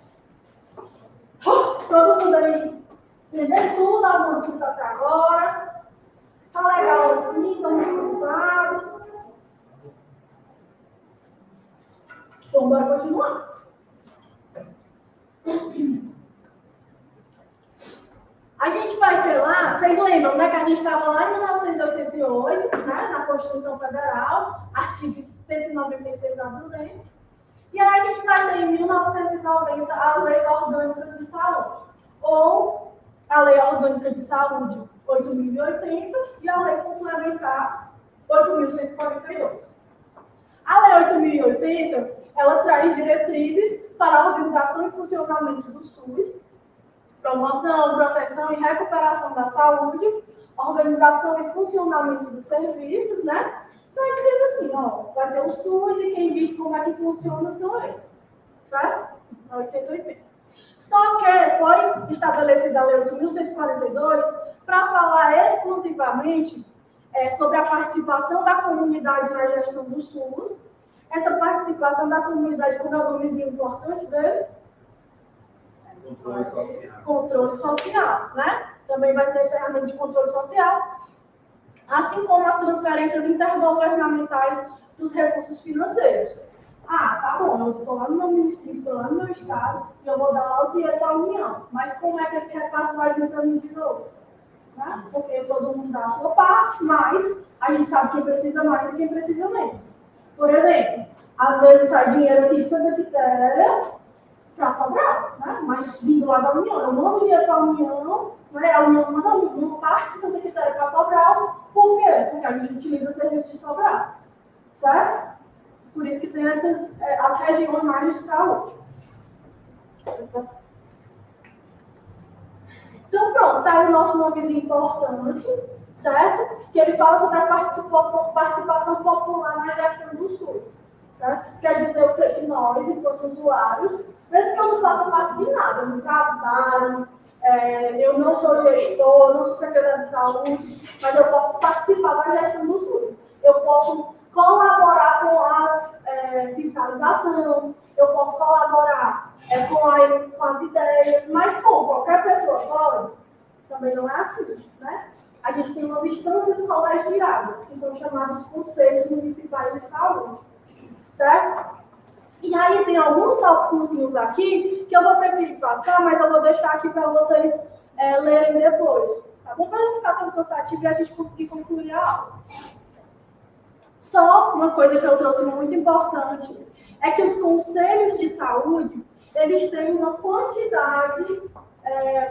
Speaker 1: Todo mundo aí entendeu tudo, alguma dúvida até agora? Tá legal assim, estamos cansados. Então, bora continuar. A gente vai ter lá, vocês lembram, né, que a gente estava lá em 1988, né, na Constituição Federal, artigo 196 a 200. E aí a gente vai ter em 1990 a Lei Orgânica de Saúde, ou a Lei Orgânica de Saúde 8.080 e a Lei Complementar 8.142. A Lei 8.080, ela traz diretrizes para a organização e funcionamento do SUS, promoção, proteção e recuperação da saúde, organização e funcionamento dos serviços, né? Então, é dizendo assim, ó, vai ter o SUS e quem diz como é que funciona sou eu, certo? 80. Só que foi estabelecida a Lei 8.142 para falar exclusivamente sobre a participação da comunidade na gestão do SUS. Essa participação da comunidade, como é o nomezinho importante dele?
Speaker 4: Controle social.
Speaker 1: Controle social, né? Também vai ser ferramenta de controle social. Assim como as transferências intergovernamentais dos recursos financeiros. Ah, tá bom, eu estou lá no meu município, estou lá no meu estado, e eu vou dar lá o dinheiro para a União. Mas como é que esse repasse vai vir para mim de novo? Né? Porque todo mundo dá a sua parte, mas a gente sabe quem precisa mais e quem precisa menos. Por exemplo, às vezes sai dinheiro aqui de Santa Quitéria para Sobral, né? Mas vindo lá da União. Eu mando dinheiro para a União, né? A União manda uma parte de Santa Quitéria para Sobral. Por quê? Porque a gente utiliza serviço de Sobral, certo? Por isso que tem as regionais de saúde. Então, pronto, tá aí o nosso nomezinho importante, certo? Que ele fala sobre a participação popular na gestão do SUS, certo? Isso quer dizer o quê? Que nós, enquanto usuários, mesmo que eu não faça parte de nada, eu não trabalho, eu não sou gestor, eu não sou secretário de saúde, mas eu posso participar da gestão do SUS. Eu posso colaborar com a fiscalização, eu posso colaborar com as ideias, mas com qualquer pessoa pode? Também não é assim, né? A gente tem umas instâncias colegiadas, que são chamados conselhos municipais de saúde, certo? E aí tem alguns tópicos aqui que eu vou preferir passar, mas eu vou deixar aqui para vocês lerem depois, tá bom? Para não ficar tão cansativo e a gente conseguir concluir a aula. Só uma coisa que eu trouxe muito importante é que os conselhos de saúde, eles têm uma quantidade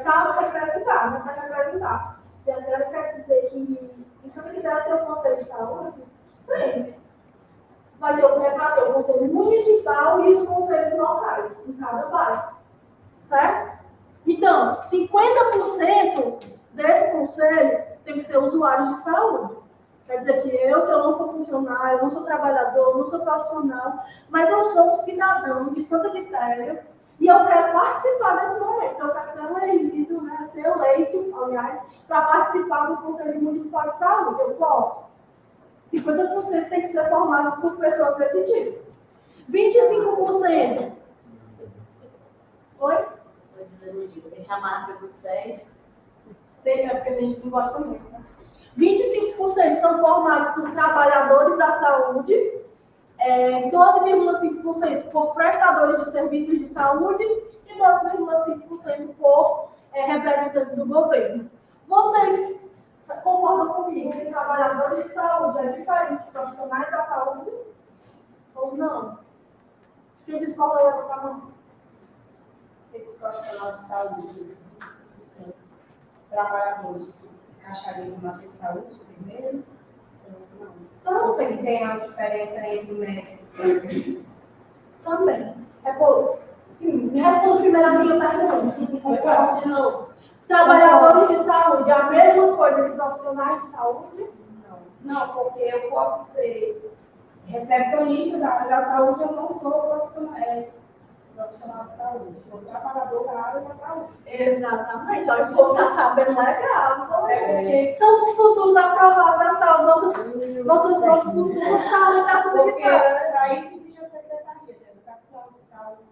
Speaker 1: para representar, né? Para representar. E a senhora quer dizer que isso que deve ter um conselho de saúde? Tem. Vai ter o conselho municipal e os conselhos locais, em cada bairro. Certo? Então, 50% desse conselho tem que ser usuários de saúde. Quer dizer que eu, se eu não for funcionário, eu não sou trabalhador, eu não sou profissional, mas eu sou um cidadão de Santa Quitéria e eu quero participar desse momento. Eu quero ser eleito, né, ser eleito, aliás, para participar do Conselho Municipal de Saúde. Eu posso. 50% tem que ser formado por pessoas desse tipo. 25%. Oi?
Speaker 5: Deixa a marca dos pés.
Speaker 1: Tem, porque a gente não gosta muito, né? 25% são formados por trabalhadores da saúde, 12,5% por prestadores de serviços de saúde e 12,5% por representantes do governo. Vocês concordam comigo que trabalhadores de saúde é diferente de profissionais da saúde? Ou não? Quem discorda, levanta a mão.
Speaker 2: Esse profissional de saúde, esses 25% trabalhadores, se encaixariam na de saúde primeiros? Não. Então, tem a diferença entre médicos
Speaker 1: Também. Sim, me responda primeiro a minha pergunta. Eu faço de novo. Trabalhadores de saúde, é a mesma coisa que profissionais de saúde?
Speaker 2: Não, porque eu posso ser recepcionista da área da saúde, eu não sou profissional de saúde, sou trabalhador da área da saúde.
Speaker 1: Exatamente, olha, o povo está sabendo legal, porque são os futuros aprovados da saúde, nossos futuros saúde da saúde.
Speaker 2: Porque para isso existe a Secretaria de Educação, de Saúde.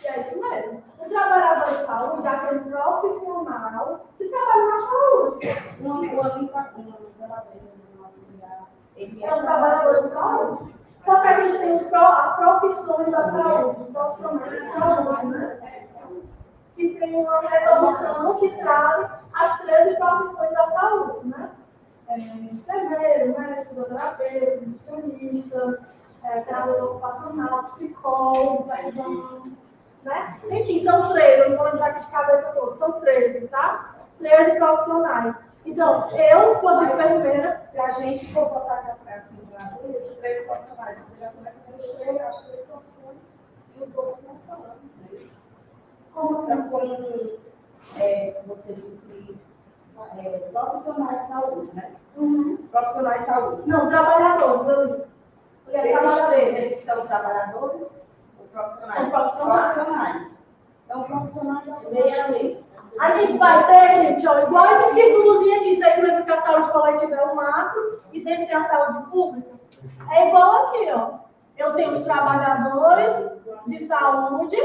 Speaker 1: E é isso mesmo. O trabalhador de saúde é aquele profissional que trabalha na saúde. Ele é um trabalhador de saúde. Só que a gente tem as profissões da saúde, os profissionais de saúde, né? Que tem uma resolução que traz as 13 profissões da saúde, né? Enfermeiro, médico, fisioterapeuta, nutricionista, treinador ocupacional, psicólogo, né? Enfim, são 13, eu não vou lembrar aqui de cabeça toda, são 13, tá? 13 profissionais. Então, eu, quando enfermeira,
Speaker 2: se a gente for botar assim, os 3 profissionais, você já começa a ter as 3 profissões e os outros não são, né?
Speaker 1: como
Speaker 2: Então, como você disse, profissionais de saúde, né? Profissionais de saúde.
Speaker 1: Não, trabalhadores.
Speaker 2: Esses 3, eles são trabalhadores ou profissionais?
Speaker 1: São profissionais.
Speaker 2: Profissionais. Então, profissionais
Speaker 5: Meia.
Speaker 1: A gente vai ter, gente, ó, igual esse círculozinho aqui, vocês lembram que a saúde coletiva é um macro e dentro tem a saúde pública? É igual aqui, ó. Eu tenho os trabalhadores de saúde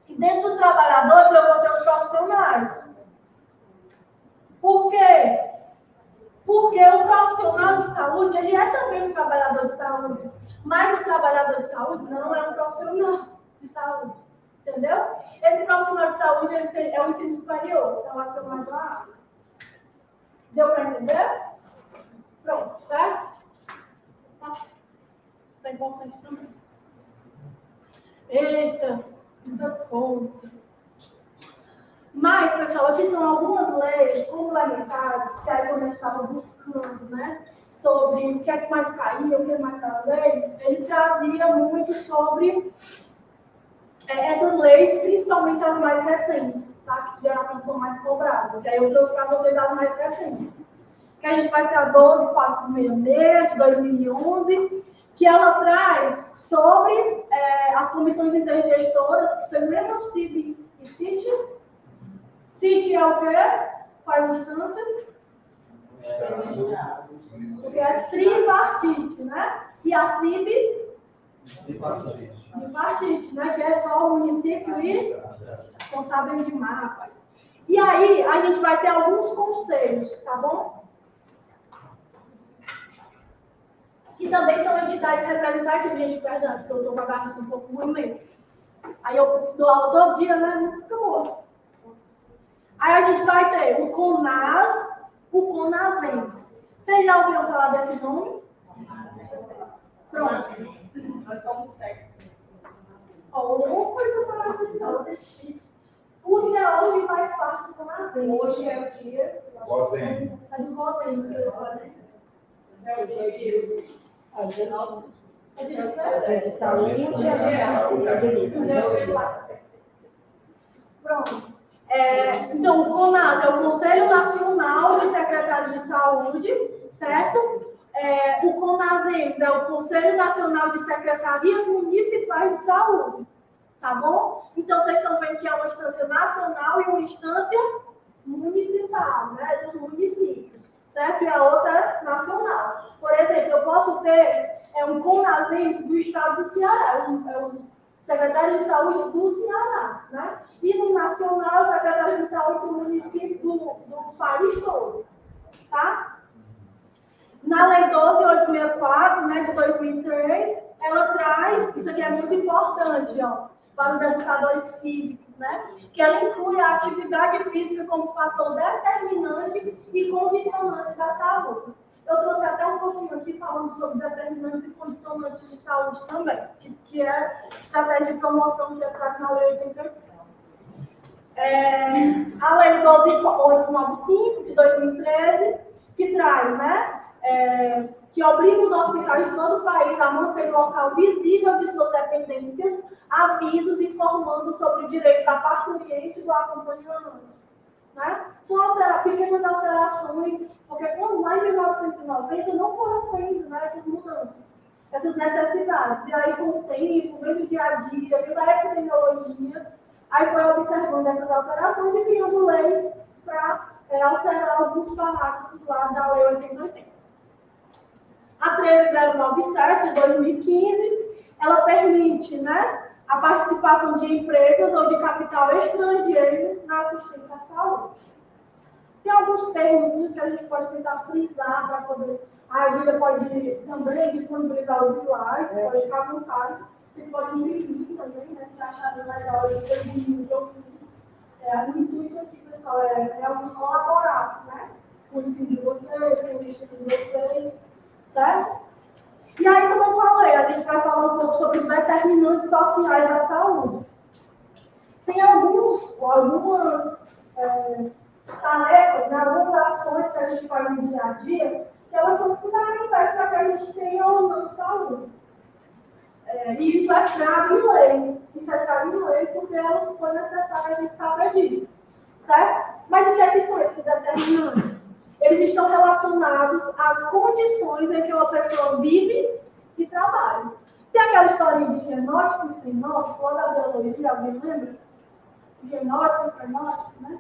Speaker 1: e dentro dos trabalhadores eu vou ter os profissionais. Por quê? Porque o profissional de saúde, ele é também um trabalhador de saúde, mas o trabalhador de saúde não é um profissional de saúde. Entendeu? Esse profissional de saúde é o ensino superior, relacionado à área. Deu para entender? Pronto, certo? Isso é importante também. Eita, muita coisa. Mas, pessoal, aqui são algumas leis complementares que aí quando a gente estava buscando, né? Sobre o que é que mais caía, o que é mais das leis, ele trazia muito sobre essas leis, principalmente as mais recentes, tá? Que geralmente são mais cobradas. E aí eu trouxe para vocês as mais recentes. Que a gente vai ter a 12.466 de 2011, que ela traz sobre as comissões intergestoras, que você lembra CIB e CIT? CIT é o quê? Quais instâncias? Porque é tripartite, né? E a CIB Bipartite, né? Que é só o município e responsável de mapas. E aí, a gente vai ter alguns conselhos, tá bom? Que também são entidades representativas, gente, perdão, porque eu tô com a garganta um pouco ruim mesmo. Aí eu dou aula todo dia, né? Não fica boa. Aí a gente vai ter o CONAS, o CONASEMS. Vocês já ouviram falar desse nome? Pronto.
Speaker 2: Nós somos técnicos.
Speaker 1: Ou foi do CONASEMS. O dia hoje faz parte do CONASEMS.
Speaker 2: Hoje é o dia.
Speaker 4: COSEMS.
Speaker 1: É do COSEMS.
Speaker 2: É o dia.
Speaker 1: É de
Speaker 2: Saúde.
Speaker 1: Pronto. Então, o CONAS é o Conselho Nacional de Secretários de Saúde, certo? O CONASEMS é o Conselho Nacional de Secretarias Municipais de Saúde, tá bom? Então, vocês estão vendo que é uma instância nacional e uma instância municipal, né, dos municípios, certo? E a outra é nacional. Por exemplo, eu posso ter um CONASEMS do estado do Ceará, os secretários de saúde do Ceará, né? E no nacional, os secretários de saúde do município do país todo, tá? Na Lei 12.864, né, de 2003, ela traz, isso aqui é muito importante, ó, para os educadores físicos, né, que ela inclui a atividade física como fator determinante e condicionante da saúde. Eu trouxe até um pouquinho aqui falando sobre determinantes e condicionantes de saúde também, que é estratégia de promoção que é trazida na Lei 88. A Lei 12.895, de 2013, que traz, né, que obriga os hospitais de todo o país a manter local visível de suas dependências, avisos informando sobre o direito da parturiente e do acompanhamento. Né? São pequenas alterações, porque quando lá em 1990 não foram feitas, né, essas mudanças, essas necessidades. E aí, com o tempo, vendo o dia a dia, vendo a epidemiologia, aí foi observando essas alterações e criando leis para alterar alguns parágrafos lá da Lei 8080. A 13097 de 2015, ela permite, né, a participação de empresas ou de capital estrangeiro na assistência à saúde. Tem alguns termos que a gente pode tentar frisar para poder. A Guilherme pode também disponibilizar os slides, pode ficar à vontade. Vocês podem imprimir também, né, se acharem legal o que eu fiz. O intuito aqui, pessoal, é algo colaborado, né? Com o ensino de vocês, com o estudo de vocês, certo? E aí, como eu falei, a gente vai falar um pouco sobre os determinantes sociais da saúde. Tem algumas tarefas, né, algumas ações que a gente faz no dia a dia, que elas são fundamentais para que a gente tenha ou não saúde. E isso é cravo em lei. Isso é cravo em lei porque ela foi necessária, a gente saber disso. Certo? Mas o que é que são esses determinantes? Eles estão relacionados às condições em que uma pessoa vive e trabalha. Tem aquela historinha de genótipo e fenótipo, lá da biologia, alguém lembra? Genótipo e fenótipo, né?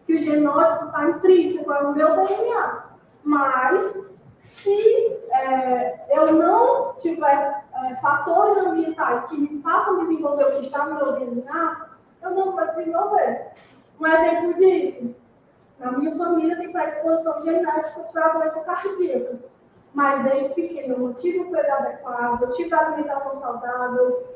Speaker 1: Que o genótipo está intrínseco no meu DNA. Mas, se eu não tiver fatores ambientais que me façam desenvolver o que está no meu DNA, eu não vou desenvolver. Um exemplo disso, na minha família tem predisposição genética para doença cardíaca. Mas desde pequeno eu não tive um período adequado, eu tive alimentação saudável,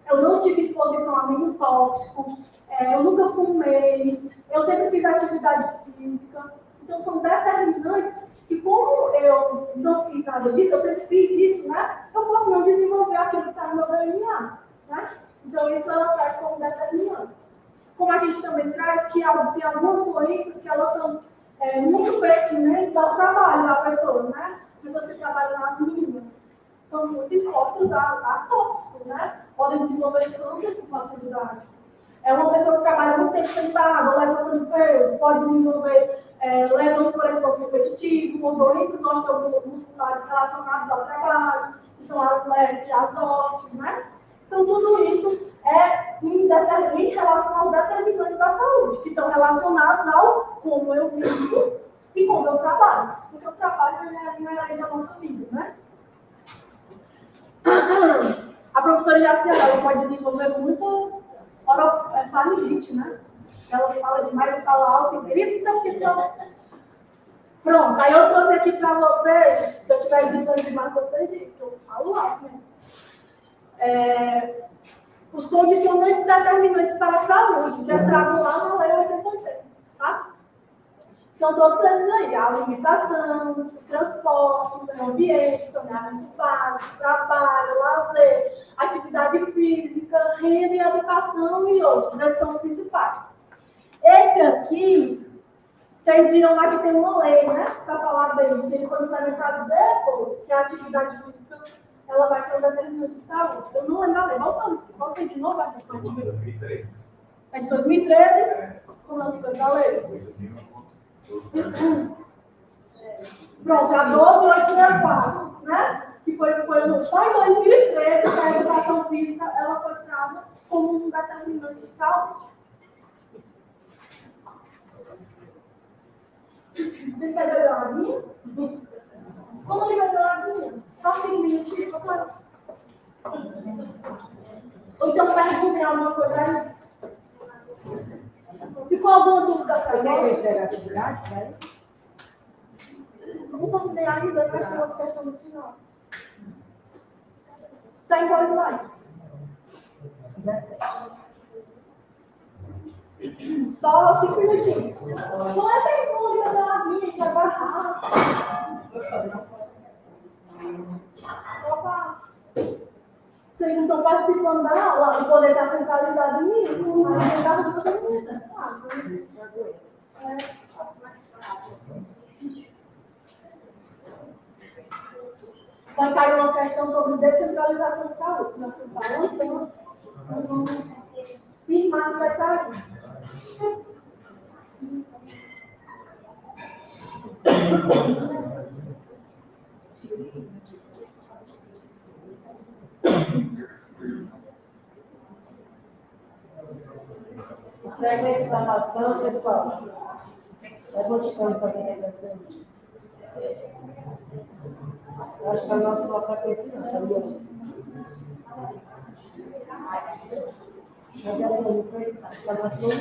Speaker 1: eu não tive exposição a nenhum tóxico, eu nunca fumei, eu sempre fiz atividade física. Então são determinantes que, como eu não fiz nada disso, eu sempre fiz isso, né? Eu posso não desenvolver aquilo que está no meu DNA, né? Então isso ela traz como determinantes. Como a gente também traz que tem algumas doenças que elas são muito pertinentes ao trabalho da pessoa, né? Pessoas que trabalham nas minas estão muito expostas a tóxicos, né? Podem desenvolver câncer com facilidade. Uma pessoa que trabalha muito tempo sentada, levantando peso, pode desenvolver lesões por esforço repetitivo, ou doenças osteomusculares relacionadas ao trabalho, que são as LEP e as ORTs, né? Então, tudo isso é em relação aos determinantes da saúde, que estão relacionados ao como eu vivo e como eu trabalho. Porque o trabalho é inerente à nossa vida, né? professora Jaciara, ela pode desenvolver muito faringite, né? Ela fala demais, ela fala alto e grita, porque senão... Pronto, aí eu trouxe aqui para vocês, se eu estiver gritando demais, vocês dizem, que eu falo alto, né? Os condicionantes determinantes para a saúde, que é trago lá na Lei 86, tá? São todos esses aí, a alimentação, o transporte, o meio ambiente, saneamento básico, trabalho, lazer, atividade física, renda e educação e outros. Esses são os principais. Esse aqui, vocês viram lá que tem uma lei, né, para falar dele, que ele foi implementado depois, que a atividade física ela vai ser um determinante de saúde. Eu não lembro a lei. Voltei de novo, aqui.
Speaker 4: 2013.
Speaker 1: É de 2013? Como é o número da lei? Pronto, a 12864, né? Que foi só em 2013 que a educação física ela foi criada como um determinante de saúde. Vocês querem beber uma aguinha? Como ele bebeu uma aguinha? Só 5 minutinhos, só para... Ou então perguntem alguma coisa aí. Ficou alguma dúvida para mim?
Speaker 2: Interatividade, né?
Speaker 1: Eu não terminei ainda, vai ter umas questões no final. Está em qual slide?
Speaker 2: 17.
Speaker 1: Só 5 minutinhos. Não é bem bom de beber uma aguinha, já vai rápido. Só para... Vocês não estão participando da aula, o poder está centralizado em mim, mas não dá para todo mundo. Vai cair uma questão sobre descentralização de saúde, que nós estamos falando, então nós vamos firmar que vai cair.
Speaker 2: Pega a exclamação, pessoal. Eu vou te contar sobre a redação. Eu acho que a nossa nota é conhecida, sabia? Mas ela não foi exclamação.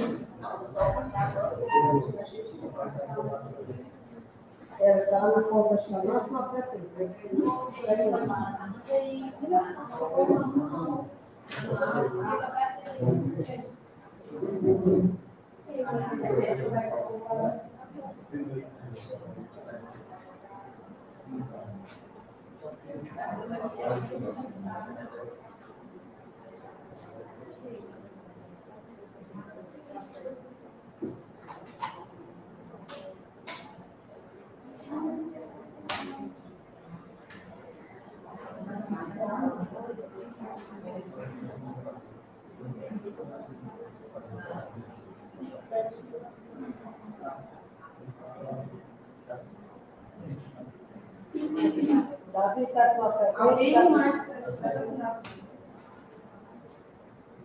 Speaker 2: Ela está na conta, acho que a nossa nota é conhecida.
Speaker 5: Alguém mais precisa assinar?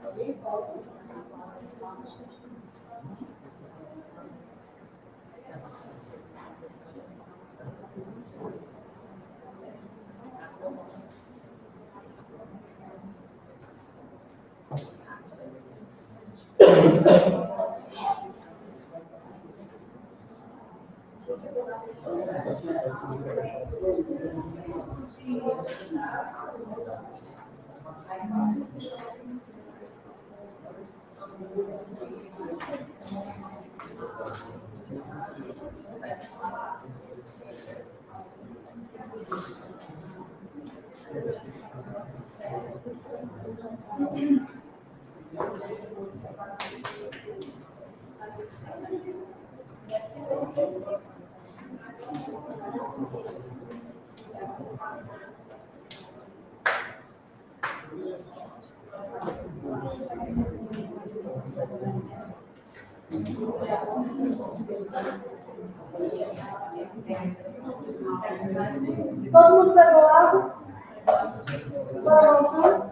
Speaker 5: Alguém volta?
Speaker 1: Todo mundo pegou água? Bora voltar?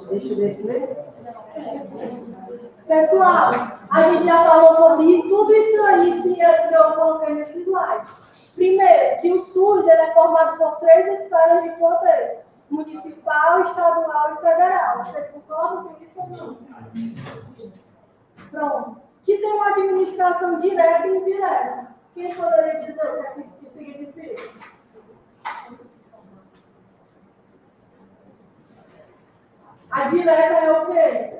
Speaker 2: Deixa eu ver se mesmo.
Speaker 1: Pessoal, a gente já falou sobre tudo isso aí que eu coloquei nesse slide. Primeiro, que o SUS ele é formado por 3 esferas de poder: municipal, estadual e federal. Vocês concordam com isso ou não? Pronto. Que tem uma administração direta e indireta. Quem poderia dizer o que é que isso significa? A direta é o quê?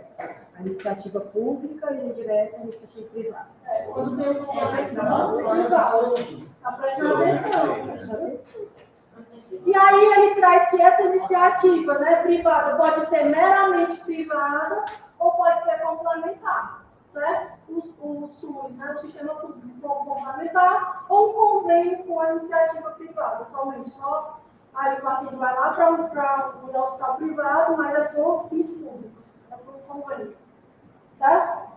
Speaker 2: A iniciativa pública e a indireta a iniciativa privada.
Speaker 1: Quando tem um fundamento da nossa igual. Está prestando atenção. E aí ele traz que essa iniciativa, né, privada pode ser meramente privada ou pode ser complementar, certo? O SUS, né, o sistema público complementar, ou um convênio com a iniciativa privada, somente só. Aí o paciente vai lá para um hospital privado, mas é por fins públicos, é por convênio, certo?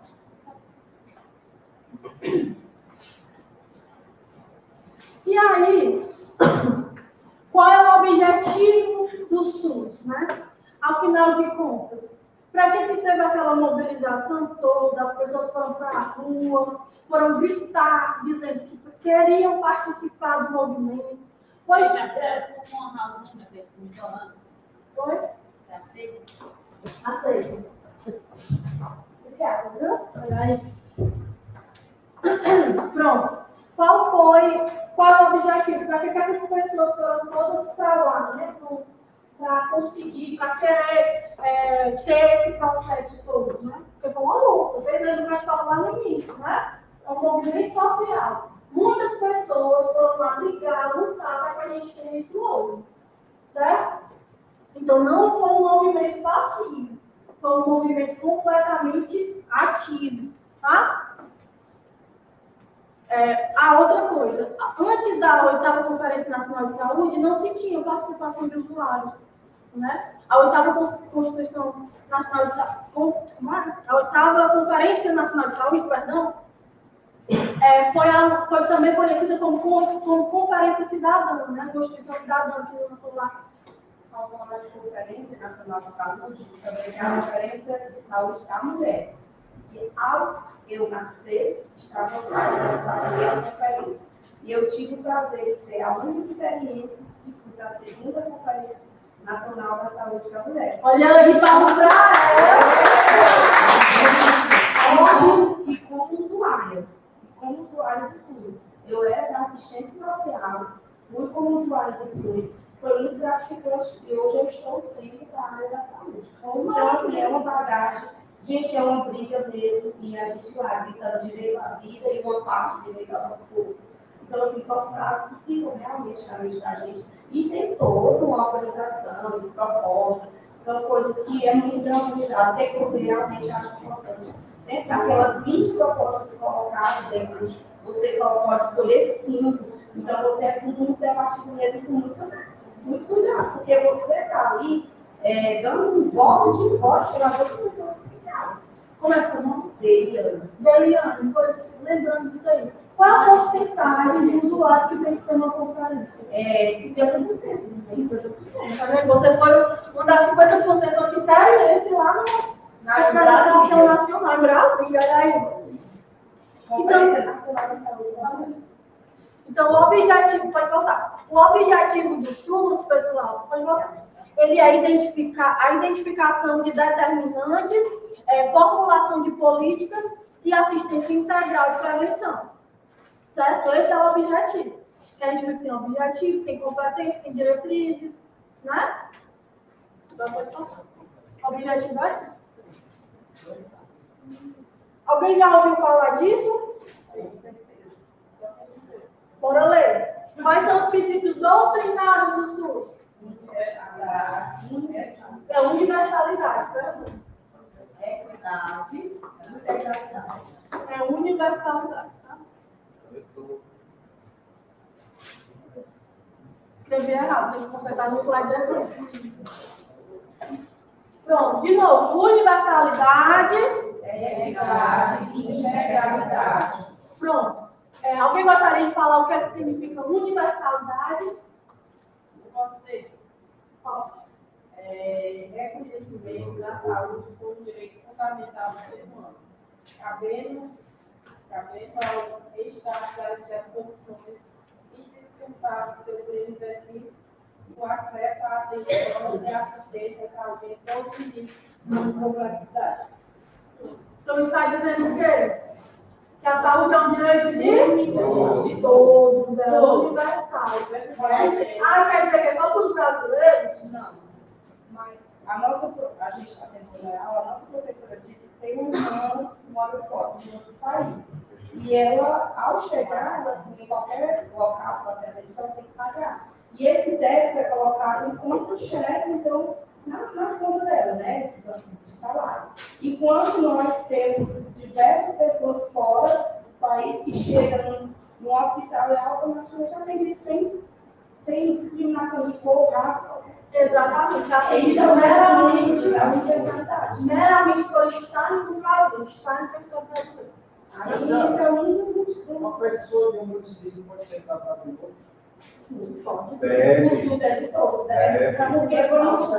Speaker 1: E aí, qual é o objetivo do SUS, né? Afinal de contas, para que teve aquela mobilização toda, as pessoas foram para a rua, foram gritar, dizendo que queriam participar do movimento. Foi? Foi? Aceito. Obrigada, viu? Olha aí. Pronto. Qual é o objetivo? Para que essas pessoas foram todas para lá, né? Para conseguir, para querer ter esse processo todo, né? Porque foi uma luta. Vocês lembram que a gente falou lá no início, né? É um movimento social. Muitas pessoas foram lá brigar, lutar para que a gente tenha isso hoje. Certo? Então não foi um movimento passivo. Foi um movimento completamente ativo. Tá? A outra coisa, antes da 8ª Conferência Nacional de Saúde, não se tinha participação de usuários. Né? A 8ª Constituição Nacional de Saúde, a 8ª Conferência Nacional de Saúde, perdão, foi também conhecida como Conferência Cidadã, né? Constituição Cidadã, que lançou lá.
Speaker 2: A Conferência Nacional de Saúde também é a Conferência de Saúde da Mulher. E ao eu nascer, estava na conferência. E eu tive o prazer de ser a única experiência que fui para a 2ª Conferência Nacional da Saúde da Mulher.
Speaker 1: Olha aí, palmas para ela!
Speaker 2: E como usuária do SUS. Eu era da assistência social, fui como usuária do SUS. Foi muito gratificante e hoje eu estou sempre na área da saúde. Então, assim, é uma bagagem. Gente, é uma briga mesmo, e a gente lá gritando direito à vida e uma parte direito ao nosso corpo. Então, assim, são frases que ficam realmente na mente da gente. E tem toda uma organização de proposta, são coisas que é muito organizado. O que você realmente acha importante? Dentro daquelas 20 propostas colocadas dentro, você só pode escolher 5. Então, você é tudo muito debatido mesmo com muito cuidado, porque você está ali dando um voto de voto para as outras pessoas que ficaram.
Speaker 1: Como é seu nome?
Speaker 2: Deliane.
Speaker 1: Pois, lembrando disso aí. Qual a porcentagem de usuários que tem que ter uma conferência?
Speaker 2: 50%.
Speaker 1: 50%. Você foi uma das 50% ocitariense lá na Conferência Nacional, em Brasília, olha aí.
Speaker 2: Conferência Nacional de Saúde.
Speaker 1: Então, o objetivo, pode voltar. O objetivo do SUS, pessoal, pode voltar. Ele é a identificação de determinantes, formulação de políticas e assistência integral de prevenção. Certo? Esse é o objetivo. A gente viu que tem objetivo, tem competência, tem diretrizes, né? Agora pode passar. O objetivo é isso. Alguém já ouviu falar disso?
Speaker 2: Com certeza.
Speaker 1: Bora ler. Quais são os princípios doutrinários do SUS? É universalidade, perdão.
Speaker 2: Equidade, integralidade.
Speaker 1: É universalidade, tá? Escrevi errado, tem que consertar no slide depois. Pronto, de novo. Universalidade.
Speaker 2: Equidade e integralidade.
Speaker 1: Pronto. Alguém gostaria de falar o que significa universalidade?
Speaker 2: Pode ser. Reconhecimento da saúde como um direito fundamental do ser humano, cabendo ao Estado garantir as condições indispensáveis do seu pleno exercício, o acesso à atenção e assistência à saúde em todos os níveis de complexidade.
Speaker 1: Então está dizendo o quê? Que a saúde é um direito de todos, é universal. Ah, quer dizer que é só para os brasileiros?
Speaker 2: Não. Mas a gente está tentando a nossa professora disse que tem um irmão que mora fora de outro país. E ela, ao chegar, ela, em qualquer local, ela tem que pagar. E esse débito é colocado enquanto cheque, então, na conta dela, né? De salário. Enquanto nós temos diversas pessoas fora do país que chegam no hospital e automaticamente atendido sem discriminação de cor, raça.
Speaker 1: Exatamente.
Speaker 2: Isso é meramente a universalidade.
Speaker 1: Meramente por estar no Brasil, estar no território brasileiro.
Speaker 2: Aí isso é um dos
Speaker 3: Uma pessoa de um município pode ser tratada de outro.
Speaker 1: Sim, pode
Speaker 4: Deve.
Speaker 1: ser. Os é de todos,
Speaker 4: Deve.
Speaker 1: Porque por isso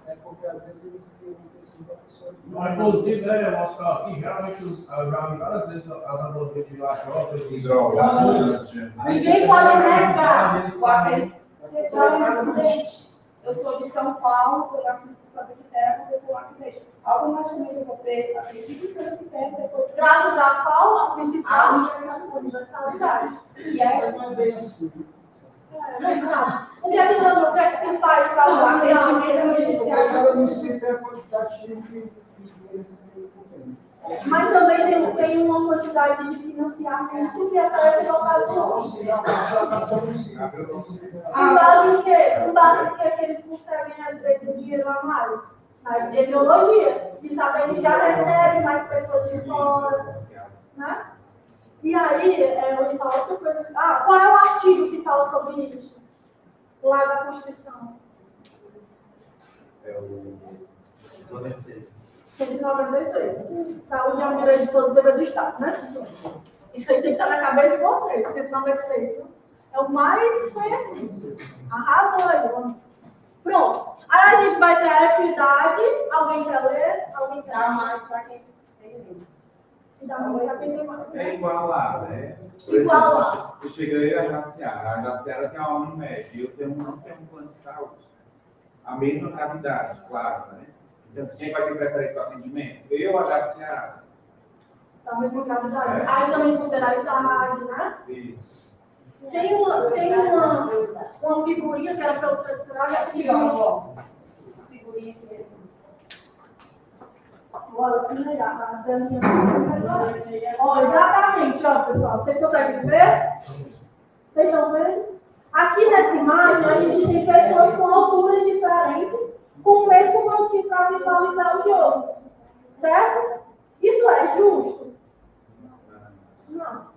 Speaker 3: É porque às vezes eles criam uma pessoa. Mas, inclusive, né, eu mostro aqui, geralmente, eu já vi várias vezes as ambulâncias de lajotas, de
Speaker 4: Drogas.
Speaker 1: ninguém pode negar.
Speaker 2: Você olha um acidente. Eu sou de São Paulo, estou na Santa Quitéria, aconteceu um acidente. Automaticamente você acredita em Santa Quitéria, depois.
Speaker 1: Graças à qual a principal universalidade.
Speaker 2: E aí,
Speaker 3: não é bem assim.
Speaker 1: O que é que se faz para
Speaker 2: o atendimento
Speaker 3: Porque
Speaker 2: emergencial.
Speaker 3: cada município tem a quantitativo que eles têm.
Speaker 1: Mas também tem uma quantidade de financiamento que é para essas ocasiões. Com base em quê? Com base em que eles conseguem, às vezes, o dinheiro a mais? Na epidemiologia. E saber que já recebe mais pessoas de fora. Né? E aí, eu vou falar outra coisa. Ah, qual é o artigo que fala sobre isso? Lá da Constituição.
Speaker 4: É o
Speaker 1: 196. Saúde é um direito de todos, dever do Estado, né? Isso aí tem que estar na cabeça de vocês. 196. É o mais conhecido. Arrasou aí, mano. Pronto. Aí a gente vai ter a equidade. Alguém quer ler? Alguém quer
Speaker 2: Dá
Speaker 1: ler?
Speaker 2: mais para quem tem menos.
Speaker 1: Se dá mais para quem tem mais.
Speaker 4: É igual lá, né? Por
Speaker 1: Igual
Speaker 4: exemplo,
Speaker 1: lá.
Speaker 4: eu cheguei a Jaciara. A Jaciara tem uma Unimed. E eu não tenho um plano de saúde. A mesma gravidade, claro, né? Então, quem vai ter preferência ao atendimento? Eu ou a Jaciara?
Speaker 1: Da mesma gravidade. Aí também considerar a idade, né?
Speaker 4: Isso.
Speaker 1: Tem uma figurinha que era para eu trazer
Speaker 2: Aqui, ó. Figurinha que é assim.
Speaker 1: Bora, ó, exatamente, ó, pessoal. Vocês conseguem ver? Vocês estão vendo? Aqui nessa imagem, a gente tem pessoas com alturas diferentes, com o mesmo banquinho para visualizar os jogos. Certo? Isso é justo? Não.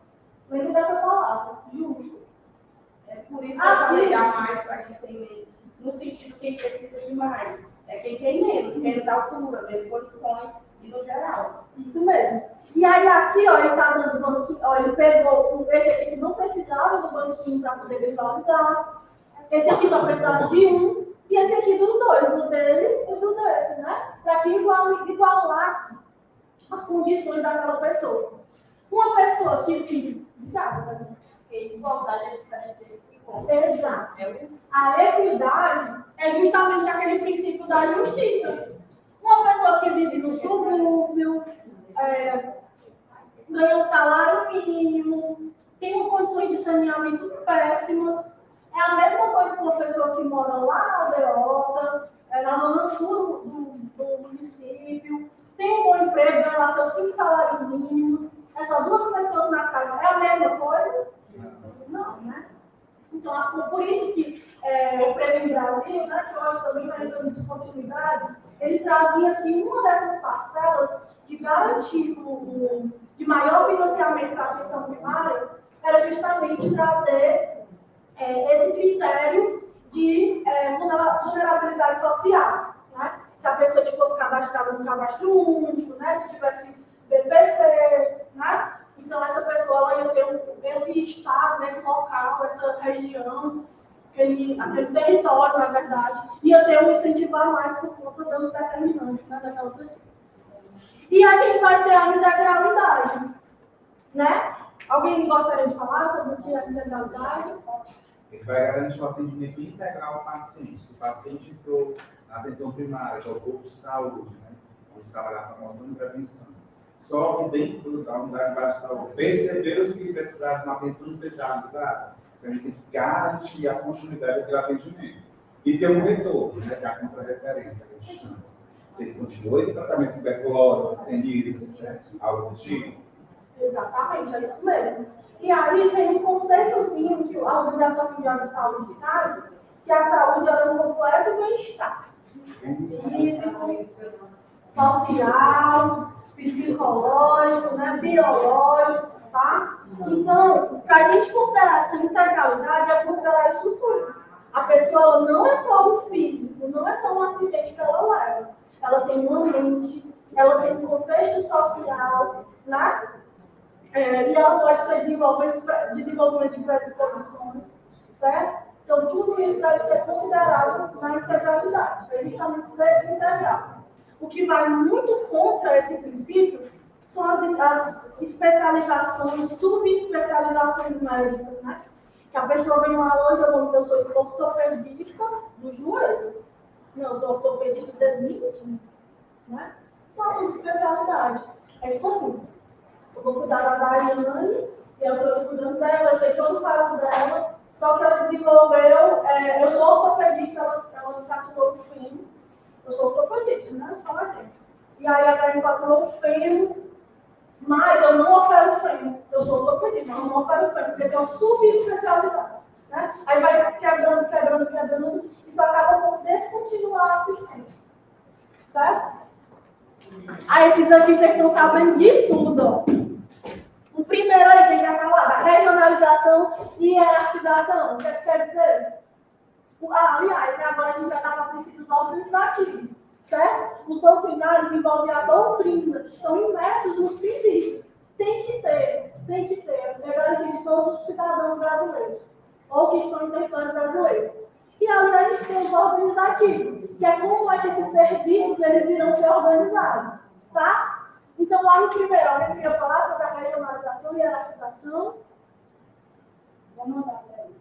Speaker 1: Lembra dessa palavra, justo.
Speaker 2: É por isso que eu falei a mais para quem tem menos. No sentido quem precisa de mais. É quem tem menos altura, menos condições e no geral.
Speaker 1: Isso mesmo. E aí aqui, ó, ele tá dando banquinho, ó, ele pegou esse aqui que não precisava do banquinho para poder visualizar. Esse aqui só precisava de um. E esse aqui dos dois, do dele e do desse, né? Para que igualasse as condições daquela pessoa. Uma pessoa que vive.
Speaker 2: Porque igualdade é diferente de igual.
Speaker 1: Exato. A equidade é justamente aquele princípio da justiça. Uma pessoa que vive no subúrbio, ganha um salário mínimo, tem condições de saneamento péssimas. É a mesma coisa que uma pessoa que mora lá na aldeota, na zona sul do município, tem um bom emprego, ganha lá seus 5 salários mínimos. É só 2 pessoas na casa. É a mesma coisa? Não, né? Então, por isso que o Prêmio Brasil, né, que eu acho também vai entrando em descontinuidade, ele trazia que uma dessas parcelas de garantir de maior financiamento para a atenção primária era justamente trazer esse critério de vulnerabilidade social. Né? Se a pessoa fosse cadastrada no cadastro único, né? Se tivesse BPC, né? Então, essa pessoa ela ia ter esse estado, esse local, essa região, aquele território, na verdade, ia ter um incentivo a mais por conta dos determinantes antes, né, daquela pessoa. E a gente vai ter a integralidade, né? Alguém gostaria de falar sobre o que é a integralidade?
Speaker 4: Ele vai garantir o atendimento integral ao paciente. Se o paciente entrou na atenção primária, que é o posto de saúde, né, onde trabalhar com promoção e prevenção, só que dentro da unidade básica de saúde perceberam-se que precisaram de uma atenção especializada, então a gente tem que garantir a continuidade daquele atendimento. E ter um retorno, né, que é a contra-referência que a gente chama. Se ele continua esse tratamento de tuberculose, sem né, algo do tipo.
Speaker 1: Exatamente, é isso mesmo. E aí tem um conceitozinho que a Organização Mundial de Saúde traz, que a saúde é um completo bem-estar. Físico, social, psicológico, né, biológico, tá? Então, para a gente considerar essa integralidade, é considerar isso tudo. A pessoa não é só um físico, não é só um acidente que ela leva. Ela tem um ambiente, ela tem um contexto social, né? E ela pode ter desenvolvimento de predisposições, certo? Então, tudo isso deve ser considerado na integralidade, para justamente ser integral. O que vai muito contra esse princípio são as especializações, subespecializações médicas, né? Que a pessoa vem lá hoje, eu sou ortopedista do joelho. Não, eu sou ortopedista de limite, né? Isso é uma subespecialidade. É tipo assim, eu vou cuidar da Daiane, e eu estou cuidando dela, eu sei todo o caso dela, só que ela desenvolveu, eu sou ortopedista, ela fraturou o fêmur, eu sou ortopedista, né? Só a gente. E aí a Daiane fraturou o fêmur, mas eu não opero o fêmur, eu sou ortopedista, eu não opero o fêmur, porque tem uma subespecialidade, né? Aí vai quebrando, isso acaba por descontinuar a assistência, certo? Aí esses aqui vocês estão sabendo de tudo, ó. O primeiro aí tem que falar da regionalização e hierarquização. O que quer dizer? Aliás, né, agora a gente já está para princípios organizativos, certo? Os doutrinários envolvem a doutrina, que estão imersos nos princípios. Tem que ter, é garantia de todos os cidadãos brasileiros, ou que estão em território brasileiro. E ali a gente tem os organizativos, que é como é que esses serviços eles irão ser organizados, tá? Então, lá no primeiro, alguém queria falar sobre a regionalização e hierarquização? Vamos mandar para ele.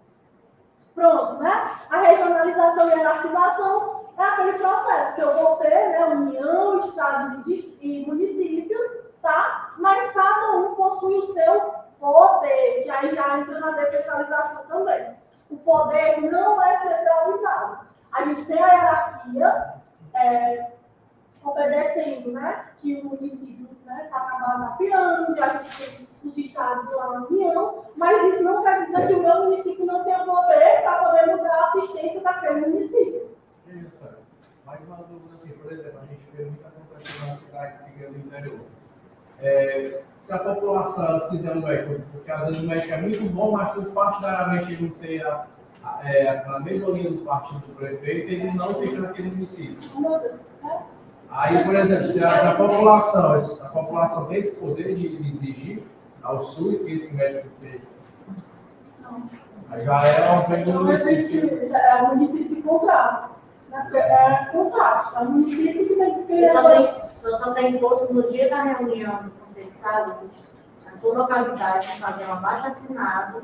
Speaker 1: Pronto, né? A regionalização e hierarquização é aquele processo que eu vou ter, né? União, estados e municípios, tá? Mas cada um possui o seu poder, que aí já entra na descentralização também. O poder não é centralizado. A gente tem a hierarquia, obedecendo, né, que o município está na base da pirâmide, a gente tem os estados lá na União, mas isso não quer dizer que o meu município não tenha poder para poder mudar a assistência daquele município.
Speaker 3: Mais uma dúvida assim, por exemplo, a gente vê muita complexidade nas cidades que vêm do interior. Se a população quiser um médico, porque às vezes o médico é muito bom, mas por partidariamente ele não ser na mesma linha do partido do prefeito, ele não fica naquele município. Aí, por exemplo, se a população tem esse poder de exigir ao SUS que esse médico esteja. Aí já é um município.
Speaker 1: É o município que contrata. É contrato. É o município que tem que ter.
Speaker 5: Só tem imposto no dia da reunião do Conselho de Saúde, na sua localidade, fazer um abaixo-assinado,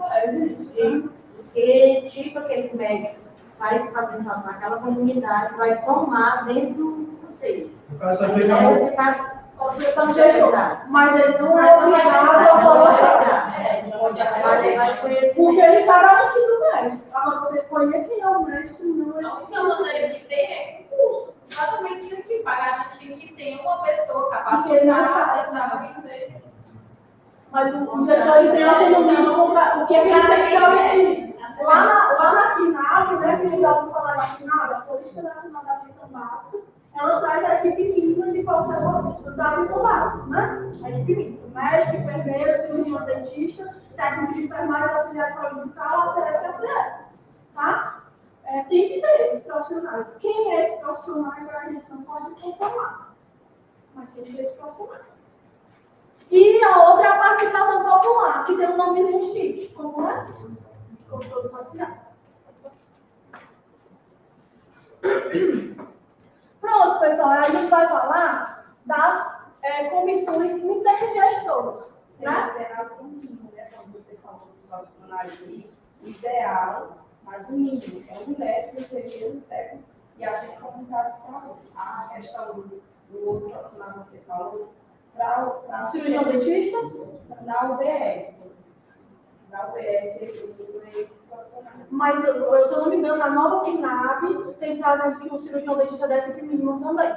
Speaker 5: porque tipo aquele médico vai fazendo naquela comunidade, vai somar dentro do conselho.
Speaker 3: No caso da
Speaker 1: Mas ele não é obrigado a colocar. Porque ele está garantido o médico. Agora, você escolher quem é o médico, não é.
Speaker 2: A única maneira de ter é recurso. Exatamente isso aqui, para garantir que tem uma pessoa capacitada para vencer.
Speaker 1: Mas o gestor ele tem autonomia de comprar. O que ele tem que garantir? Lá na FINAB, né, que ele já ouviu falar da FINAB, a Política Nacional da Atenção Básica, ela traz a equipe mínima de qualquer da atenção básica, né? A equipe mínima. Médico, enfermeiro, cirurgião, dentista, técnico de enfermagem, auxiliar de saúde bucal, ACS, tá? Tem que ter esses profissionais. Quem é esse profissional que a gente não pode conformar? Mas tem que ter esses profissionais. E a outra é a participação popular, que tem um nome chique, como é? Controle social. Pronto, pessoal, a gente vai falar das comissões intergestoras, né?
Speaker 2: Ideal o mínimo, né? Como você falou dos profissionais aí, ideal, mas o mínimo é 1 médico, enfermeiro, técnico e agente comunitário de saúde. A questão do outro profissional que você falou, para
Speaker 1: Cirurgião dentista?
Speaker 2: na UBS. Na UBS, eu digo esses profissionais.
Speaker 1: Mas, se eu não me engano, a nova PNAB tem trazendo que o cirurgião dentista deve ter mínimo também.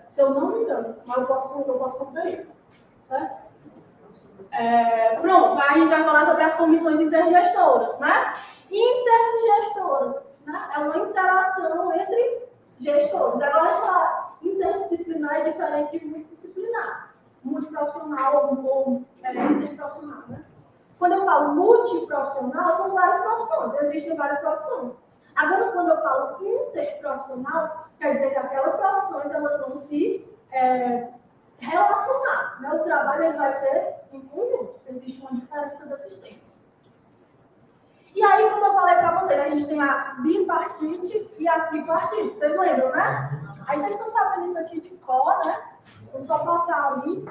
Speaker 1: Se eu não me engano, mas eu posso conferir. Certo? Pronto, aí a gente vai falar sobre as comissões intergestoras, né? Intergestoras, né? É uma interação entre gestores. Agora a gente fala interdisciplinar é diferente de multidisciplinar. Multiprofissional ou interprofissional, né? Quando eu falo multiprofissional, são várias profissões, existem várias profissões. Agora, quando eu falo interprofissional, quer dizer que aquelas profissões elas vão se relacionar, né? O trabalho ele vai ser em conjunto, existe uma diferença desses tempos. E aí, como eu falei para vocês, a gente tem a bipartite e a tripartite, vocês lembram, né? Aí vocês estão sabendo isso aqui de cor, né? Vou só passar ali.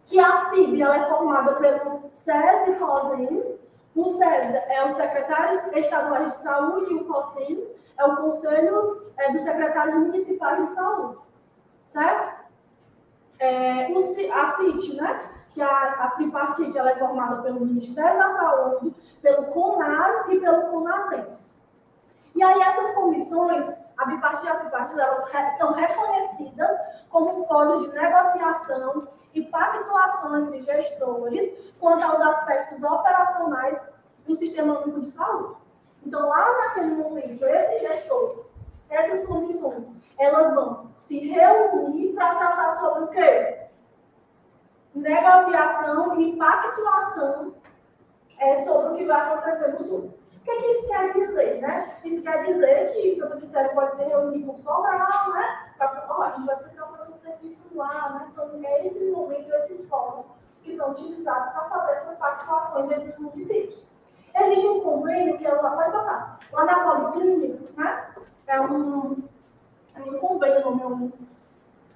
Speaker 1: Que a CIB ela é formada pelo SES e COSENS. O SES é o Secretário Estadual de Saúde e o COSENS é o Conselho dos Secretários Municipais de Saúde. Certo? A CIT, né? Que a tripartite ela é formada pelo Ministério da Saúde, pelo CONAS e pelo CONASENS. E aí essas comissões, a bipartite e a tripartite, elas são reconhecidas como fóruns de negociação e pactuação entre gestores quanto aos aspectos operacionais do Sistema Único de Saúde. Então, lá naquele momento, esses gestores, essas comissões, elas vão se reunir para tratar sobre o quê? Negociação e pactuação sobre o que vai acontecer no SUS. O que isso quer dizer, né? Isso quer dizer que Santa Quitéria pode se reunir com o Sobral, né? A gente vai precisar fazer um serviço lá, né? Então, é esse momento, esses fóruns que são utilizados para fazer essas pactuações entre os municípios. Existe um convênio que ela vai passar lá na Policlínica, né? É um convênio, como é o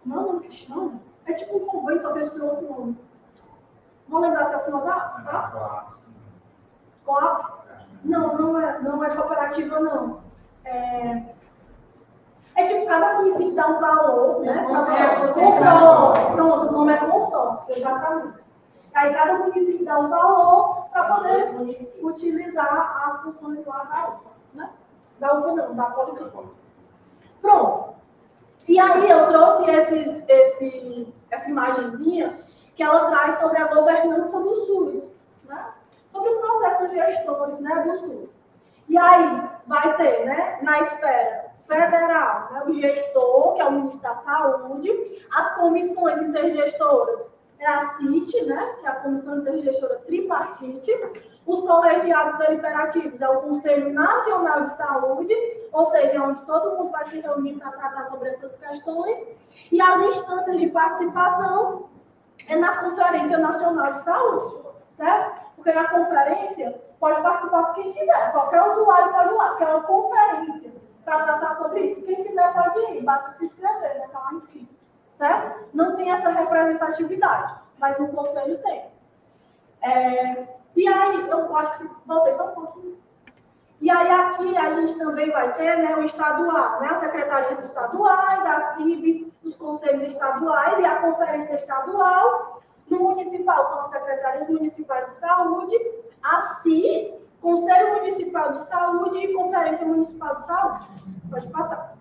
Speaker 1: nome que chama? É tipo um convênio, só que eles têm outro nome. Vou lembrar até o final da... Coop? Não é cooperativa, não. É tipo, cada município dá um valor, né? Consórcio. Pronto, o nome é consórcio, exatamente. Aí cada município dá um valor para poder utilizar as funções lá da UPA, né? Da UPA não, da Policlínica. Pronto. E aí eu trouxe essa imagenzinha que ela traz sobre a governança do SUS, né? Sobre os processos gestores, né, do SUS. E aí vai ter, né, na esfera federal, né, o gestor, que é o ministro da Saúde, as comissões intergestoras, a CIT, né, que é a Comissão Intergestora Tripartite, os colegiados deliberativos, é o Conselho Nacional de Saúde, ou seja, onde todo mundo vai se reunir para tratar sobre essas questões, e as instâncias de participação é na Conferência Nacional de Saúde, certo? Porque na conferência pode participar quem quiser, qualquer usuário pode ir lá, porque é uma conferência para tratar sobre isso. Quem quiser pode ir, basta se inscrever, né? Tá lá inscrito, certo? Não tem essa representatividade, mas no conselho tem. E aí, eu acho que voltei só um pouquinho. E aí aqui a gente também vai ter, né, o estadual, né, as secretarias estaduais, a CIB, os conselhos estaduais e a conferência estadual. No municipal são as secretarias municipais de saúde, a CIR, Conselho Municipal de Saúde e Conferência Municipal de Saúde. Pode passar.